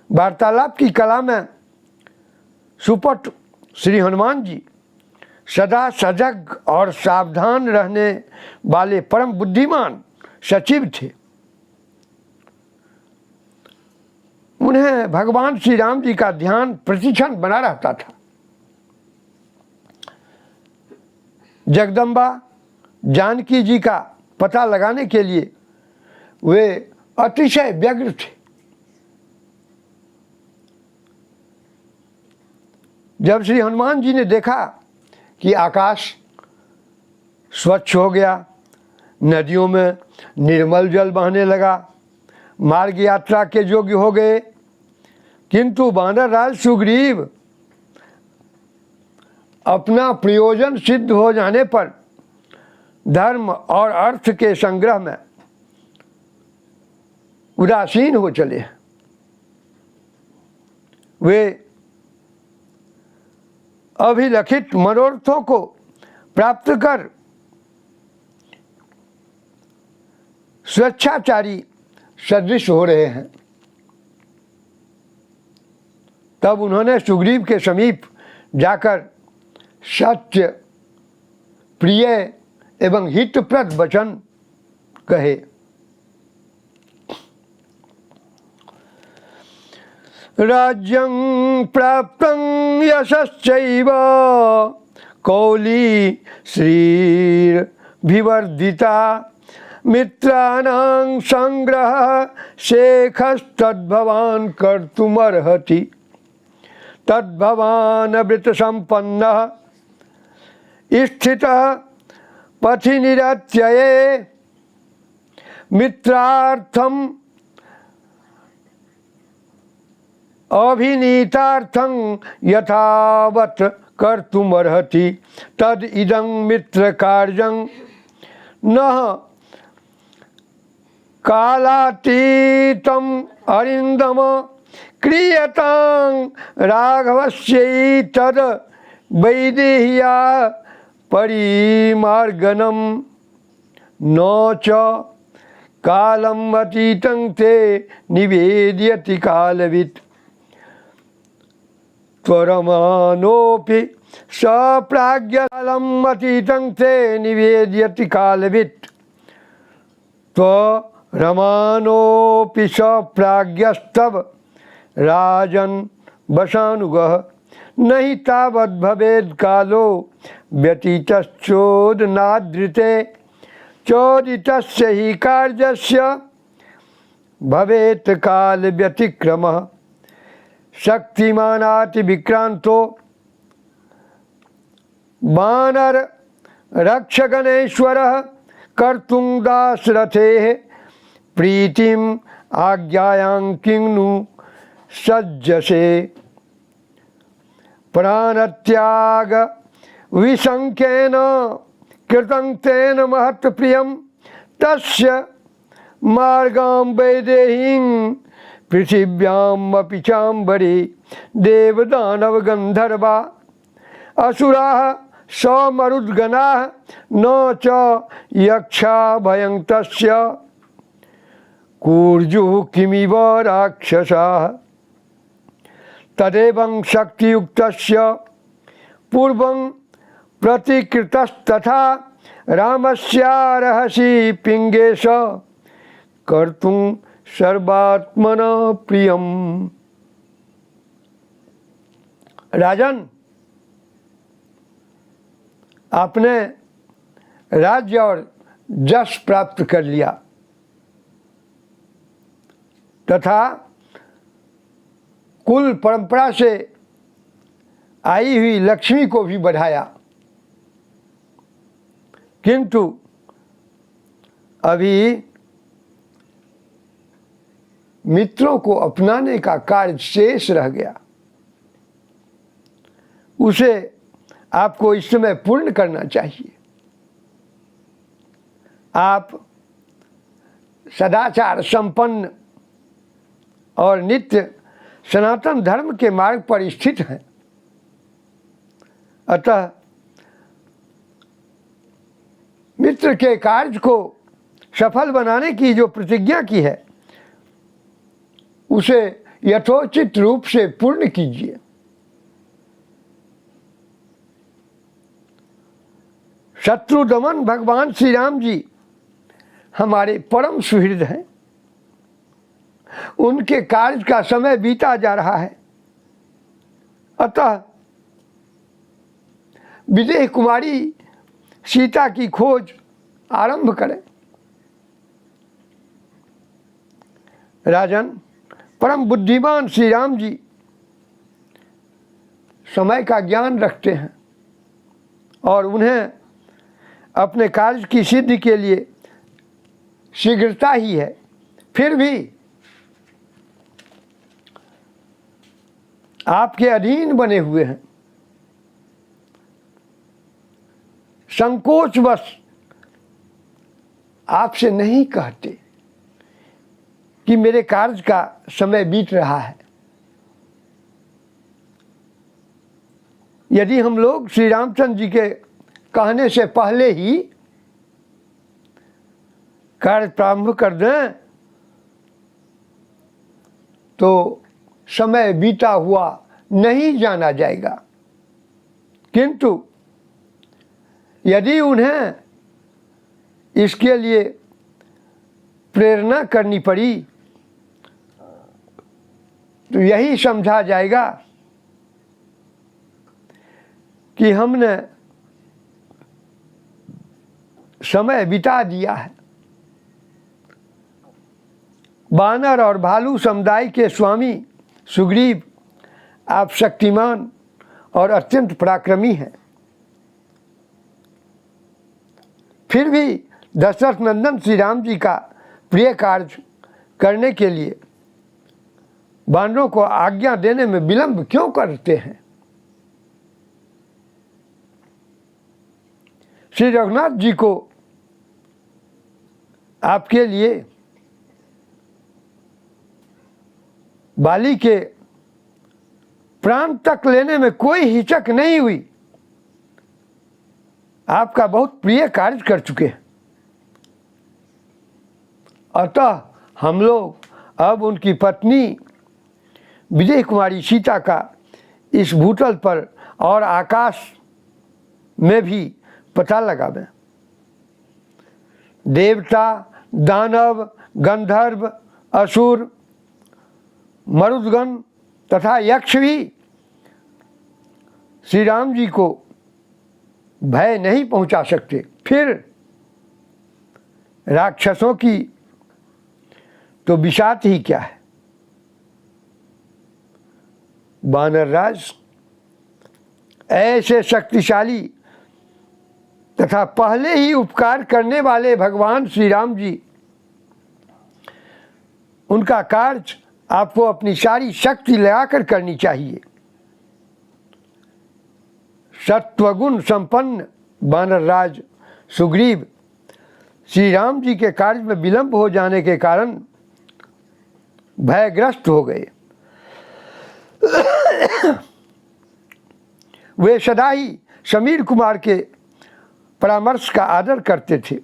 वार्तालाप की कला में सुपट श्री हनुमान जी सदा सजग और सावधान रहने वाले परम बुद्धिमान सचिव थे। उन्हें भगवान श्री राम जी का ध्यान प्रतिक्षण बना रहता था। जगदम्बा जानकी जी का पता लगाने के लिए वे अतिशय व्यग्र थे। जब श्री हनुमान जी ने देखा कि आकाश स्वच्छ हो गया, नदियों में निर्मल जल बहने लगा, मार्ग यात्रा के योग्य हो गए, किंतु वानर राज सुग्रीव अपना प्रयोजन सिद्ध हो जाने पर धर्म और अर्थ के संग्रह में उदासीन हो चले। वे अभिलखित मनोरथों को प्राप्त कर स्वेच्छाचारी सदृश हो रहे हैं। तब उन्होंने सुग्रीव के समीप जाकर सत्य, प्रिय एवं हितप्रद वचन कहे। राज्यं प्राप्तं यशश्चैव कौली श्रीर्भिवर्धिता मित्राणां संग्रह शेखस्तद्भवान् कर्तुमर्हति तद्भवान् अमृतसम्पन्नः स्थितः पथि निरत्यये मित्रार्थम् अभिनीतार्थं यथावत् कर्तुमर्हति तद इदं मित्रकार्यं नः कालातीतं अरिन्दम क्रियतां राघवस्यैतद् वैदेह्या परिमार्गनं न च कालम् अतीतं ते निवेदयति कालवित् त्वरमानोऽपि सप्राज्ञकालम् अतीतं ते निवेदयति कालवित् त्वरमानोऽपि सप्राज्ञस्तव राजन् वशानुगः नहि तावद् भवेद् कालो व्यतीतश्चोदनादृते चोदितस्य हि कार्यस्य भवेत् काल व्यतिक्रमः शक्तिमानाति विक्रांतो वानर रक्षगणेश्वरः कर्तुं दासरथेः प्रीतिम् आज्ञायां किंनु सज्जसे प्राणत्याग विसंख्येन कृतं तेन महत् प्रियं तस्य मार्गां वैदेहीं पृथिव्याम् अपि चाम्बरे देवदानव गन्धर्वा असुराः समरुद्गणाः न च यक्षा भयं तस्य कूर्जुः किमिव राक्षसाः तदेवं शक्तियुक्तस्य पूर्वं प्रतिकृतस्तथा रामस्यार्हसि पिंगेश कर्तुं सर्वात्मना प्रियम। राजन, आपने राज्य और जस प्राप्त कर लिया तथा कुल परंपरा से आई हुई लक्ष्मी को भी बढ़ाया, किंतु अभी मित्रों को अपनाने का कार्य शेष रह गया, उसे आपको इस समय पूर्ण करना चाहिए। आप सदाचार संपन्न और नित्य सनातन धर्म के मार्ग पर स्थित हैं, अतः मित्र के कार्य को सफल बनाने की जो प्रतिज्ञा की है उसे यथोचित रूप से पूर्ण कीजिए। शत्रु दमन भगवान श्री राम जी हमारे परम सुहृद हैं, उनके कार्य का समय बीता जा रहा है, अतः विदेह कुमारी सीता की खोज आरंभ करें। राजन, परम बुद्धिमान श्री राम जी समय का ज्ञान रखते हैं और उन्हें अपने कार्य की सिद्धि के लिए शीघ्रता ही है, फिर भी आपके अधीन बने हुए हैं। संकोचवश आपसे नहीं कहते कि मेरे कार्य का समय बीत रहा है। यदि हम लोग श्री रामचंद्र जी के कहने से पहले ही कार्य प्रारंभ कर दें तो समय बीता हुआ नहीं जाना जाएगा। किंतु यदि उन्हें इसके लिए प्रेरणा करनी पड़ी तो यही समझा जाएगा कि हमने समय बिता दिया है। बानर और भालू समुदाय के स्वामी सुग्रीव, आप शक्तिमान और अत्यंत पराक्रमी हैं। फिर भी दशरथ नंदन श्री राम जी का प्रिय कार्य करने के लिए बानरों को आज्ञा देने में विलंब क्यों करते हैं? श्री रघुनाथ जी को आपके लिए बाली के प्राण तक लेने में कोई हिचक नहीं हुई। आपका बहुत प्रिय कार्य कर चुके हैं। अतः हम लोग अब उनकी पत्नी विजय कुमारी सीता का इस भूतल पर और आकाश में भी पता लगावें। देवता, दानव, गंधर्व, असुर, मरुदगण तथा यक्ष भी श्री राम जी को भय नहीं पहुंचा सकते। फिर राक्षसों की तो बिसात ही क्या है। वानरराज ऐसे शक्तिशाली तथा पहले ही उपकार करने वाले भगवान श्री राम जी, उनका कार्य आपको अपनी सारी शक्ति लगाकर करनी चाहिए। सत्वगुण संपन्न वानरराज सुग्रीव श्री राम जी के कार्य में विलंब हो जाने के कारण भयग्रस्त हो गए। वे सदा ही समीर कुमार के परामर्श का आदर करते थे।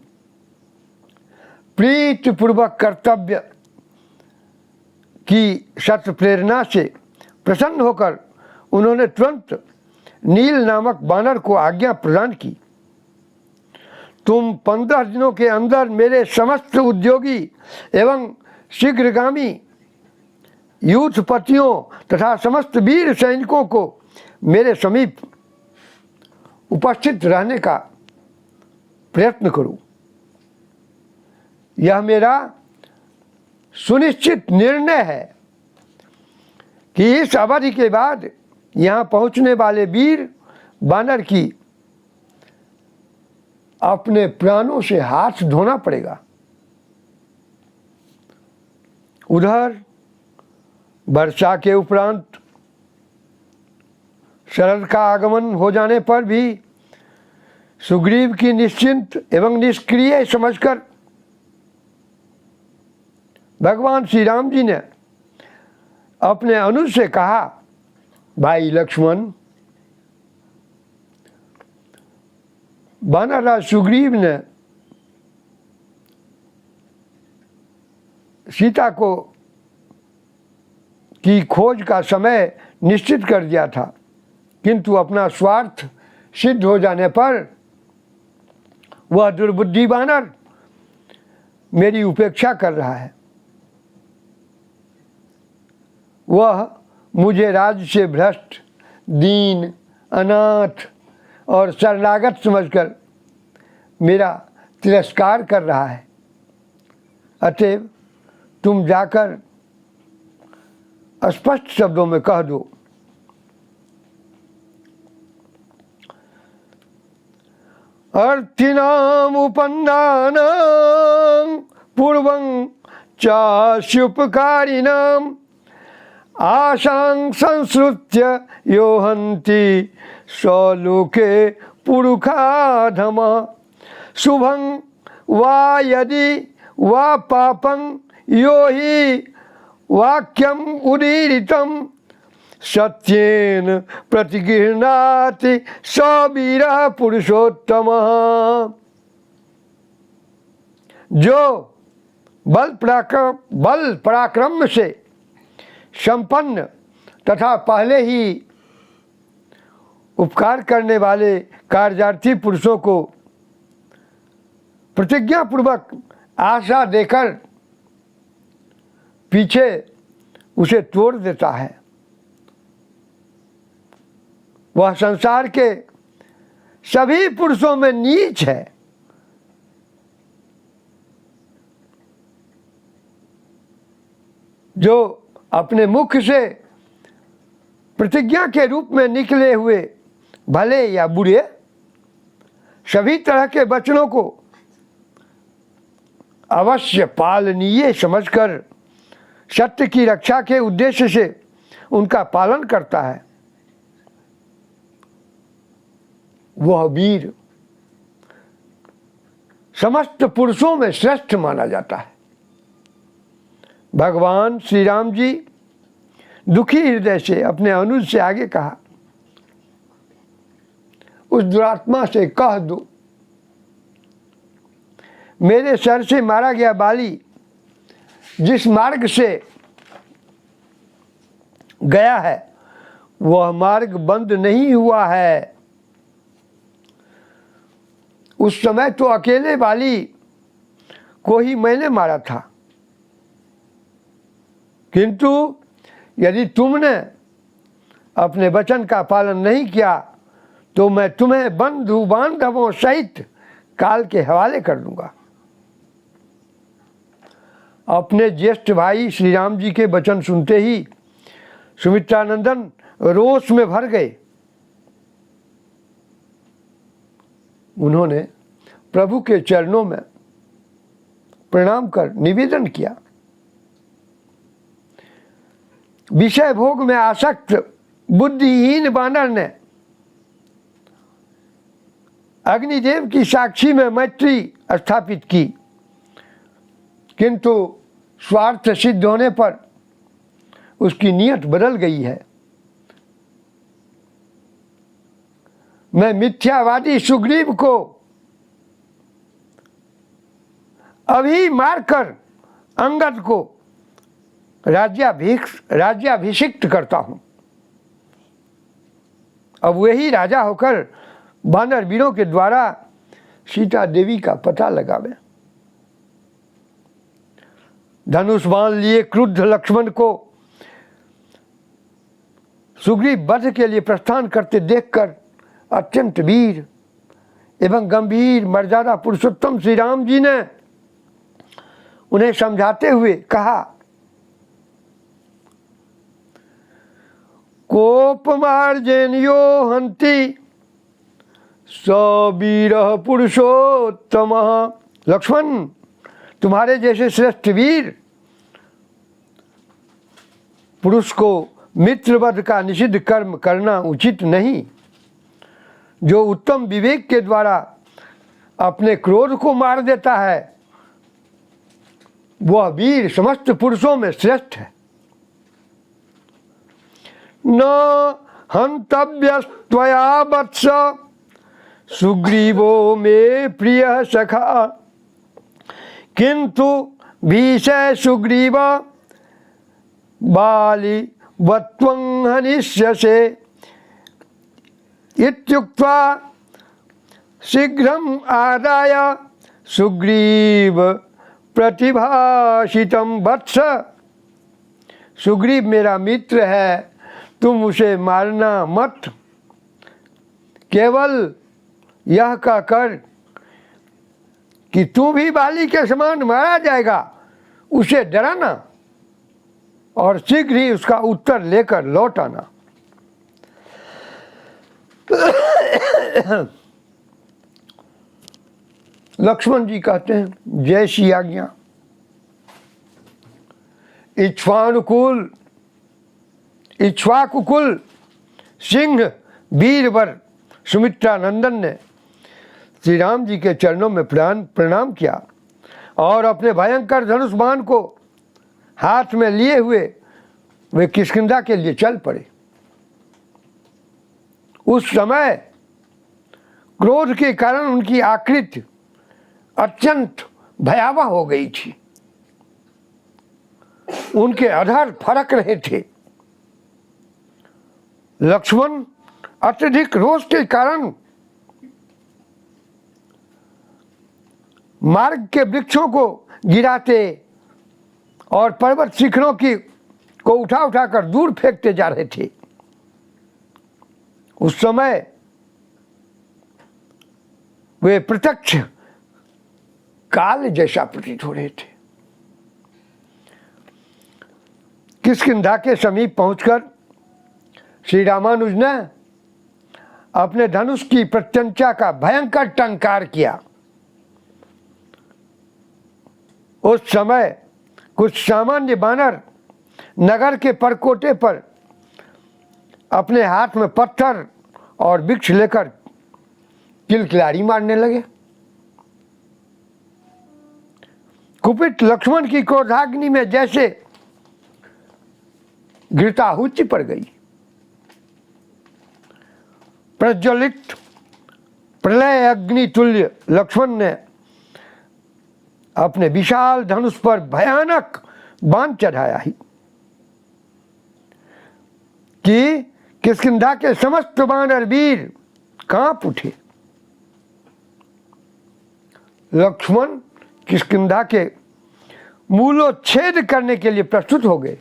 प्रीतिपूर्वक कर्तव्य की सत्य प्रेरणा से प्रसन्न होकर उन्होंने तुरंत नील नामक वानर को आज्ञा प्रदान की। तुम 15 दिनों के अंदर मेरे समस्त उद्योगी एवं शीघ्रगामी यूथपतियों तथा समस्त वीर सैनिकों को मेरे समीप उपस्थित रहने का प्रयत्न करो। यह मेरा सुनिश्चित निर्णय है कि इस अवधि के बाद यहाँ पहुँचने वाले वीर वानर की अपने प्राणों से हाथ धोना पड़ेगा। उधर वर्षा के उपरांत शरद का आगमन हो जाने पर भी सुग्रीव की निश्चिंत एवं निष्क्रिय समझकर भगवान श्री राम जी ने अपने अनुज से कहा, भाई लक्ष्मण, वानरराज सुग्रीव ने सीता को की खोज का समय निश्चित कर दिया था, किंतु अपना स्वार्थ सिद्ध हो जाने पर वह दुर्बुद्धि वानर मेरी उपेक्षा कर रहा है। वह मुझे राज्य से भ्रष्ट, दीन, अनाथ और शरणागत समझकर मेरा तिरस्कार कर रहा है। अतएव तुम जाकर स्पष्ट शब्दों में कह दो, अर्थिनाम उपन्नानां पूर्वं चास्युपकारिणां आशां संश्रुत्य योहन्ति स्वलोके पुरुखाधमा शुभं वा यदि वा पापं यो हि वाक्यम उदीरितं सत्येन प्रतिगृह्णाति स वीरः पुरुषोत्तमः। जो बल पराक्रम से संपन्न तथा पहले ही उपकार करने वाले कार्यार्थी पुरुषों को प्रतिज्ञा पूर्वक आशा देकर पीछे उसे तोड़ देता है, वह संसार के सभी पुरुषों में नीच है। जो अपने मुख से प्रतिज्ञा के रूप में निकले हुए भले या बुरे सभी तरह के वचनों को अवश्य पालनीय समझकर सत्य की रक्षा के उद्देश्य से उनका पालन करता है, वह वीर समस्त पुरुषों में श्रेष्ठ माना जाता है। भगवान श्री राम जी दुखी हृदय से अपने अनुज से आगे कहा, उस दुरात्मा से कह दो, मेरे सर से मारा गया बाली जिस मार्ग से गया है वह मार्ग बंद नहीं हुआ है। उस समय तो अकेले बाली को ही मैंने मारा था, किंतु यदि तुमने अपने वचन का पालन नहीं किया तो मैं तुम्हें बंधु बांधवों सहित काल के हवाले कर दूंगा। अपने ज्येष्ठ भाई श्री राम जी के वचन सुनते ही सुमित्रानंदन रोष में भर गए। उन्होंने प्रभु के चरणों में प्रणाम कर निवेदन किया, विषय भोग में आसक्त बुद्धिहीन बानर ने अग्निदेव की साक्षी में मैत्री स्थापित की, किंतु स्वार्थ सिद्ध होने पर उसकी नीयत बदल गई है। मैं मिथ्यावादी सुग्रीव को अभी मारकर अंगद को राज्याभिषिक्त करता हूं। अब वही राजा होकर वानर वीरों के द्वारा सीता देवी का पता लगावे। धनुष बाण लिए क्रुद्ध लक्ष्मण को सुग्रीव वध के लिए प्रस्थान करते देखकर अत्यंत वीर एवं गंभीर मर्यादा पुरुषोत्तम श्री राम जी ने उन्हें समझाते हुए कहा, कोपमार्जन्यो हन्ति स वीरः पुरुषोत्तमः। लक्ष्मण, तुम्हारे जैसे श्रेष्ठ वीर पुरुष को मित्रवध का निषिद्ध कर्म करना उचित नहीं। जो उत्तम विवेक के द्वारा अपने क्रोध को मार देता है वह वीर समस्त पुरुषों में श्रेष्ठ है। न हन्तव्यस्त्वया वत्स सुग्रीवो मे प्रियः सखा किंतु भीषय सुग्रीव बाली वत्वं हनिष्यसे इत्युक्त्वा शीघ्रम् आदाय सुग्रीव प्रतिभाषितं वत्स। सुग्रीव मेरा मित्र है, तुम उसे मारना मत। केवल यह कहकर कि तू भी बाली के समान मारा जाएगा उसे डराना और शीघ्र ही उसका उत्तर लेकर लौट आना। लक्ष्मण जी कहते हैं, जय श्री आज्ञा। इक्ष्वाकुकुल सिंह वीरवर सुमित्रानंदन ने श्री राम जी के चरणों में प्रणाम किया और अपने भयंकर धनुष बाण को हाथ में लिए हुए वे किष्किंधा के लिए चल पड़े। उस समय क्रोध के कारण उनकी आकृति अत्यंत भयावह हो गई थी। उनके अधर फड़क रहे थे। लक्ष्मण अत्यधिक रोष के कारण मार्ग के वृक्षों को गिराते और पर्वत शिखरों को उठा उठाकर दूर फेंकते जा रहे थे। उस समय वे प्रत्यक्ष काल जैसा प्रतीत हो रहे थे। किष्किंधा के समीप पहुंचकर श्री रामानुज ने अपने धनुष की प्रत्यंचा का भयंकर टंकार किया। उस समय कुछ सामान्य बानर नगर के परकोटे पर अपने हाथ में पत्थर और वृक्ष लेकर किलकिलारी मारने लगे। कुपित लक्ष्मण की क्रोधाग्नि में जैसे घृताहुति पड़ गई। प्रज्वलित प्रलय अग्नि तुल्य लक्ष्मण ने अपने विशाल धनुष पर भयानक बाण चढ़ाया ही कि किष्किंधा के समस्त वानर वीर कांप उठे। लक्ष्मण किष्किंधा के मूलोच्छेद करने के लिए प्रस्तुत हो गए।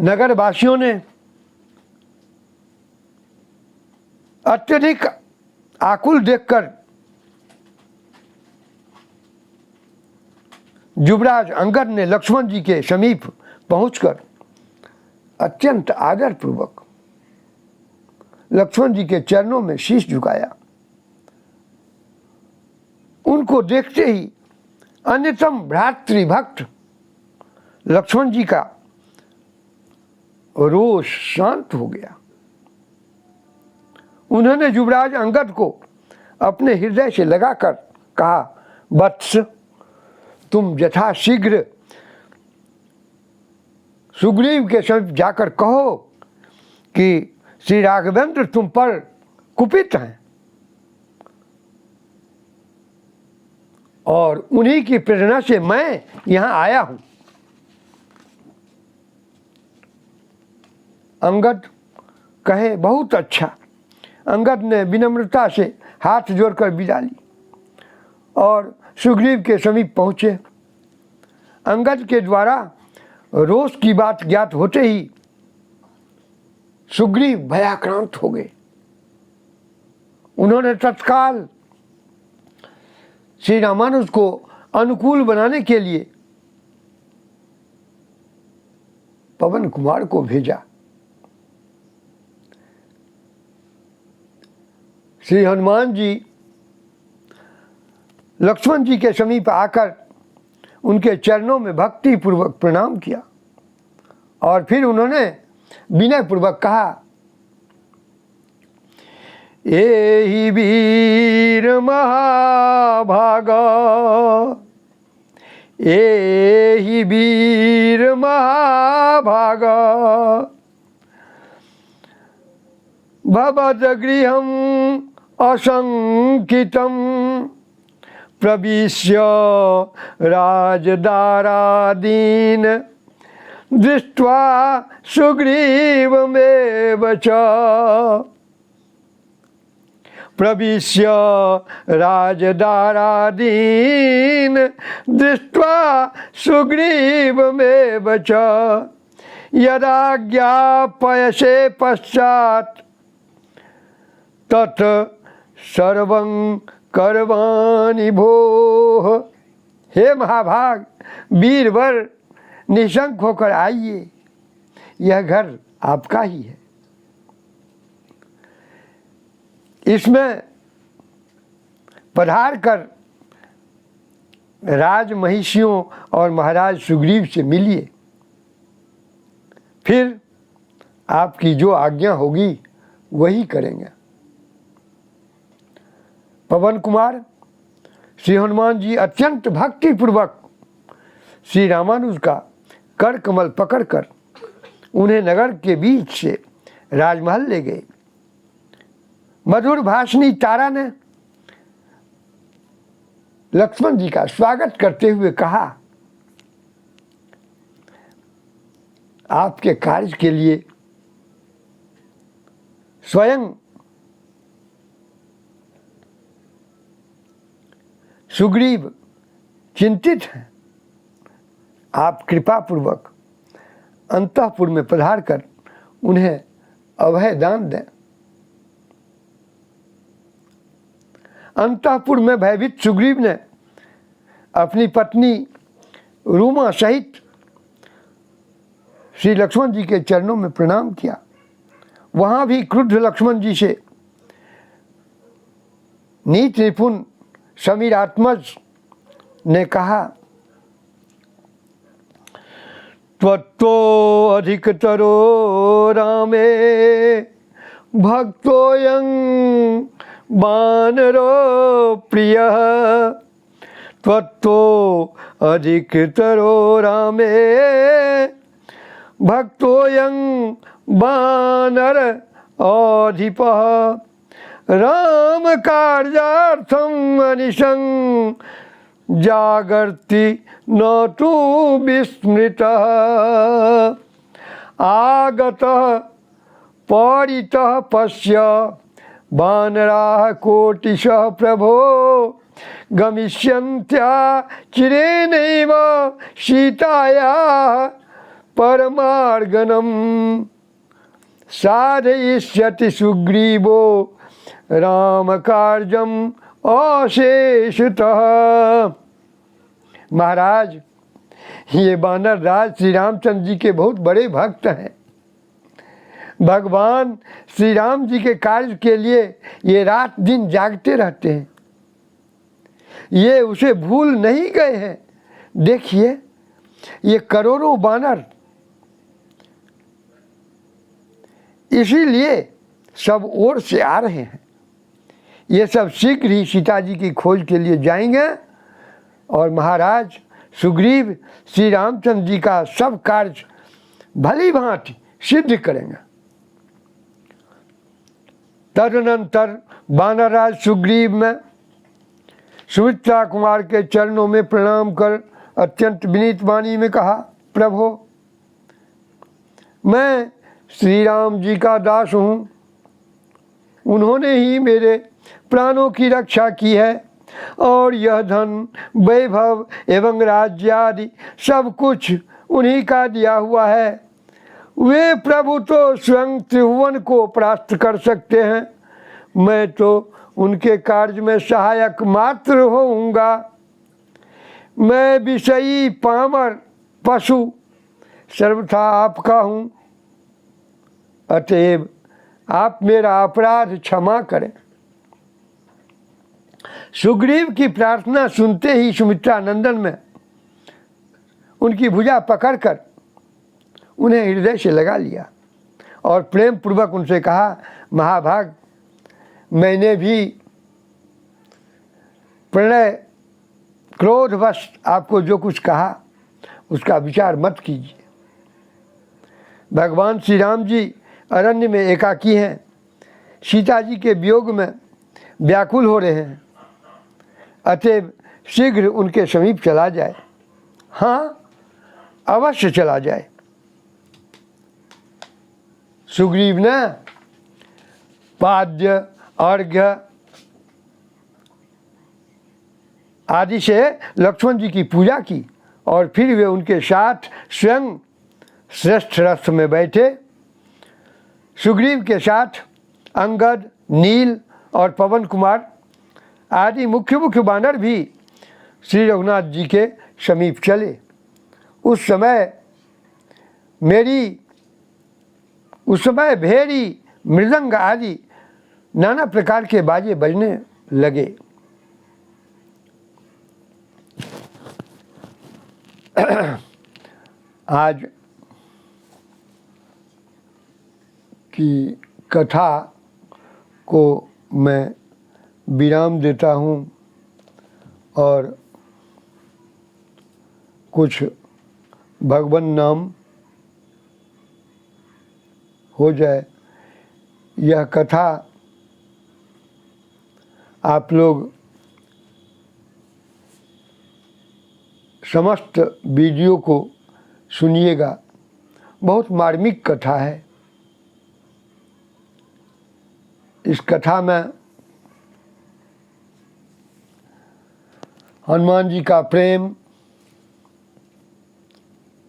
नगरवासियों ने अत्यधिक आकुल देखकर युवराज अंगद ने लक्ष्मण जी के समीप पहुंचकर अत्यंत आदरपूर्वक लक्ष्मण जी के चरणों में शीश झुकाया। उनको देखते ही अन्यतम भ्रातृभक्त लक्ष्मण जी का रोष शांत हो गया। उन्होंने युवराज अंगद को अपने हृदय से लगाकर कहा, वत्स, तुम यथाशीघ्र सुग्रीव के समीप जाकर कहो कि श्री राघवेंद्र तुम पर कुपित हैं और उन्हीं की प्रेरणा से मैं यहां आया हूं। अंगद कहे, बहुत अच्छा। अंगद ने विनम्रता से हाथ जोड़कर विदा ली और सुग्रीव के समीप पहुंचे। अंगद के द्वारा रोष की बात ज्ञात होते ही सुग्रीव भयाक्रांत हो गए। उन्होंने तत्काल श्री रामानुज को अनुकूल बनाने के लिए पवन कुमार को भेजा। श्री हनुमान जी लक्ष्मण जी के समीप आकर उनके चरणों में भक्ति पूर्वक प्रणाम किया और फिर उन्होंने विनय पूर्वक कहा, एहि वीर महाभागा, एहि वीर महाभागा, भवद्गृहं असंकितं प्रविश्य राजदारादीन दृष्ट्वा सुग्रीवमेव च, प्रविश्य राजदारादीन दृष्ट्वा सुग्रीवमेव च, यदा ज्ञापयसे पश्चात् तत् सर्वं करवाणि भोः। हे महाभाग, वीरवर, निशंक होकर आइए, यह घर आपका ही है। इसमें पधार कर राज महिषियों और महाराज सुग्रीव से मिलिए, फिर आपकी जो आज्ञा होगी वही करेंगे। पवन कुमार श्री हनुमान जी अत्यंत भक्तिपूर्वक श्री रामानुज का कर कमल पकड़कर उन्हें नगर के बीच से राजमहल ले गए। मधुर भाषणी तारा ने लक्ष्मण जी का स्वागत करते हुए कहा, आपके कार्य के लिए स्वयं सुग्रीव चिंतित हैं। आप कृपा पूर्वक अंतःपुर में पधार कर उन्हें अभय दान दें। अंतःपुर में भयभीत सुग्रीव ने अपनी पत्नी रूमा सहित श्री लक्ष्मण जी के चरणों में प्रणाम किया। वहां भी क्रुद्ध लक्ष्मण जी से नीति निपुण समीरात्मज ने कहा, त्वत्तो अधिकतरो रामे भक्तोऽयं वानरो प्रियः। त्वत्तो अधिकतरो रामे भक्तोऽयं वानर अधिपः। राम कार्यार्थम अनिशं जागर्ति न तु विस्मृतः। आगतः परितः पश्य वानराः कोटिशः प्रभो। गमिष्यन्त्या चिरेणैव सीतायाः परमार्गणम्। साधयिष्यति सुग्रीवो राम कार्यम अशेषतः। महाराज, ये वानर राज श्री रामचंद्र जी के बहुत बड़े भक्त हैं। भगवान श्री राम जी के कार्य के लिए ये रात दिन जागते रहते हैं। ये उसे भूल नहीं गए हैं। देखिए, ये करोड़ों वानर इसीलिए सब ओर से आ रहे हैं। ये सब शीघ्र ही सीता जी की खोज के लिए जाएंगे और महाराज सुग्रीव श्री रामचंद्र जी का सब कार्य भली भांति सिद्ध करेंगे। तदनंतर वानरराज सुग्रीव में सुमित्रा कुमार के चरणों में प्रणाम कर अत्यंत विनीत वाणी में कहा, प्रभो, मैं श्री राम जी का दास हूँ। उन्होंने ही मेरे प्राणों की रक्षा की है और यह धन, वैभव एवं राज्य आदि सब कुछ उन्हीं का दिया हुआ है। वे प्रभु तो स्वयं त्रिभुवन को परास्त कर सकते हैं। मैं तो उनके कार्य में सहायक मात्र होऊंगा। मैं विषयी पामर पशु सर्वथा आपका हूँ। अतएव आप मेरा अपराध क्षमा करें। सुग्रीव की प्रार्थना सुनते ही सुमित्रा नंदन में उनकी भुजा पकड़कर उन्हें हृदय से लगा लिया और प्रेम पूर्वक उनसे कहा, महाभाग, मैंने भी प्रणय क्रोधवश आपको जो कुछ कहा उसका विचार मत कीजिए। भगवान श्री राम जी अरण्य में एकाकी हैं, सीता जी के वियोग में व्याकुल हो रहे हैं। अतएव शीघ्र उनके समीप चला जाए। हाँ, अवश्य चला जाए। सुग्रीव ने पाद्य, अर्घ्य आदि से लक्ष्मण जी की पूजा की और फिर वे उनके साथ स्वयं श्रेष्ठ रथ में बैठे। सुग्रीव के साथ अंगद, नील और पवन कुमार आदि मुख्य मुख्य वानर भी श्री रघुनाथ जी के समीप चले। उस समय भेरी, मृदंग आदि नाना प्रकार के बाजे बजने लगे। आज की कथा को मैं विराम देता हूँ और कुछ भगवान नाम हो जाए यह कथा आप लोग समस्त वीडियो को सुनिएगा। बहुत मार्मिक कथा है। इस कथा में हनुमान जी का प्रेम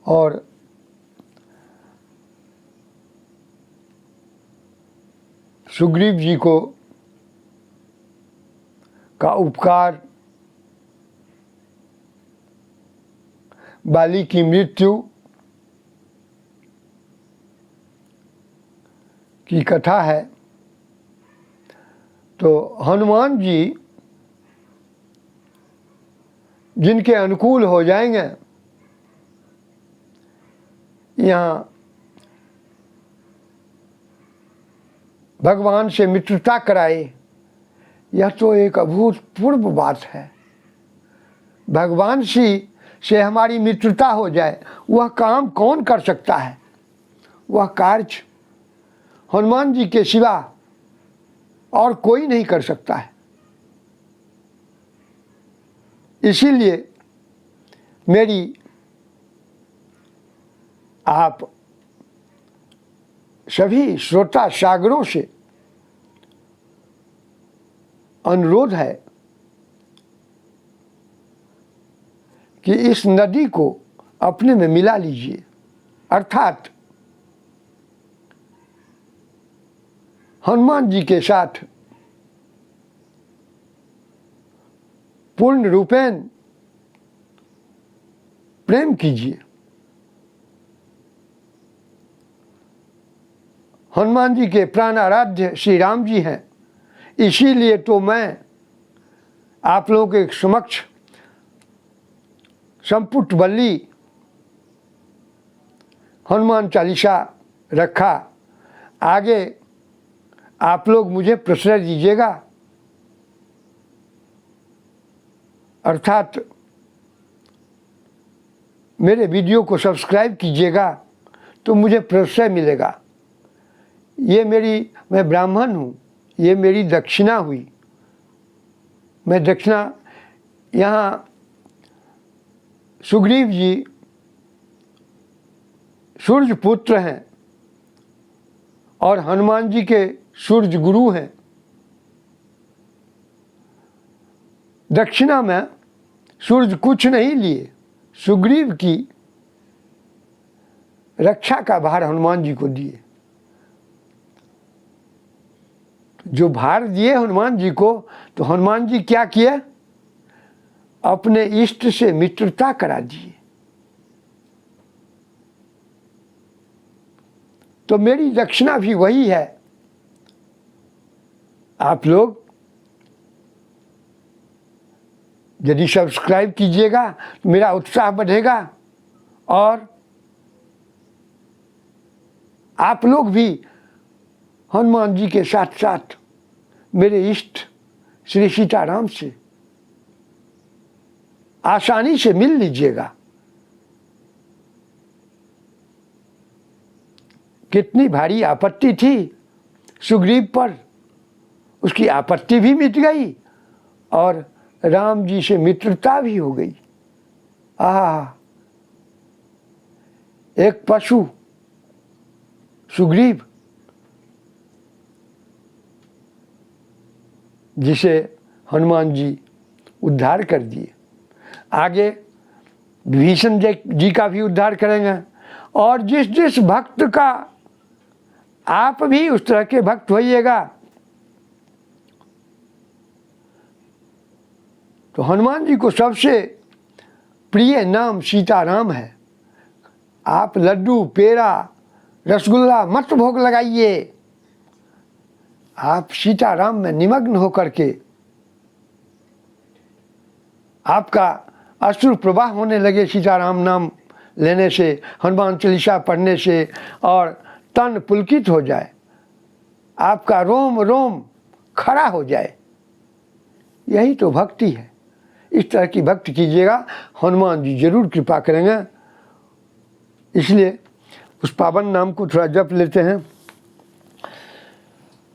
और सुग्रीव जी को का उपकार, बाली की मृत्यु की कथा है। तो हनुमान जी जिनके अनुकूल हो जाएंगे, यहाँ भगवान से मित्रता कराए, यह तो एक अभूतपूर्व बात है। भगवान से हमारी मित्रता हो जाए, वह काम कौन कर सकता है? वह कार्य हनुमान जी के सिवा और कोई नहीं कर सकता है। इसीलिए मेरी आप सभी श्रोता सागरों से अनुरोध है कि इस नदी को अपने में मिला लीजिए, अर्थात हनुमान जी के साथ पूर्ण रूपेण प्रेम कीजिए। हनुमान जी के प्राण आराध्य श्री राम जी हैं। इसीलिए तो मैं आप लोगों के समक्ष संपुट वल्ली हनुमान चालीसा रखा। आगे आप लोग मुझे प्रश्रय दीजिएगा, अर्थात मेरे वीडियो को सब्सक्राइब कीजिएगा तो मुझे प्रश्रय मिलेगा। मैं ब्राह्मण हूँ, ये मेरी दक्षिणा हुई। मैं दक्षिणा यहाँ सुग्रीव जी सूर्य पुत्र हैं और हनुमान जी के सूर्य गुरु हैं। दक्षिणा में सूर्य कुछ नहीं लिए, सुग्रीव की रक्षा का भार हनुमान जी को दिए। जो भार दिए हनुमान जी को, तो हनुमान जी क्या किए? अपने इष्ट से मित्रता करा दिए। तो मेरी दक्षिणा भी वही है। आप लोग यदि सब्सक्राइब कीजिएगा तो मेरा उत्साह बढ़ेगा और आप लोग भी हनुमान जी के साथ साथ मेरे इष्ट श्री सीताराम से आसानी से मिल लीजिएगा। कितनी भारी आपत्ति थी सुग्रीव पर, उसकी आपत्ति भी मिट गई और राम जी से मित्रता भी हो गई। एक पशु सुग्रीव जिसे हनुमान जी उद्धार कर दिए, आगे विभीषण जी का भी उद्धार करेंगे। और जिस जिस भक्त का, आप भी उस तरह के भक्त होइएगा। तो हनुमान जी को सबसे प्रिय नाम सीताराम है। आप लड्डू, पेड़ा, रसगुल्ला मत भोग लगाइए। आप सीताराम में निमग्न होकर के आपका अश्रु प्रवाह होने लगे सीताराम नाम लेने से, हनुमान चालीसा पढ़ने से, और तन पुलकित हो जाए, आपका रोम रोम खड़ा हो जाए। यही तो भक्ति है। इस तरह की भक्ति कीजिएगा, हनुमान जी जरूर कृपा करेंगे। इसलिए उस पावन नाम को थोड़ा जप लेते हैं।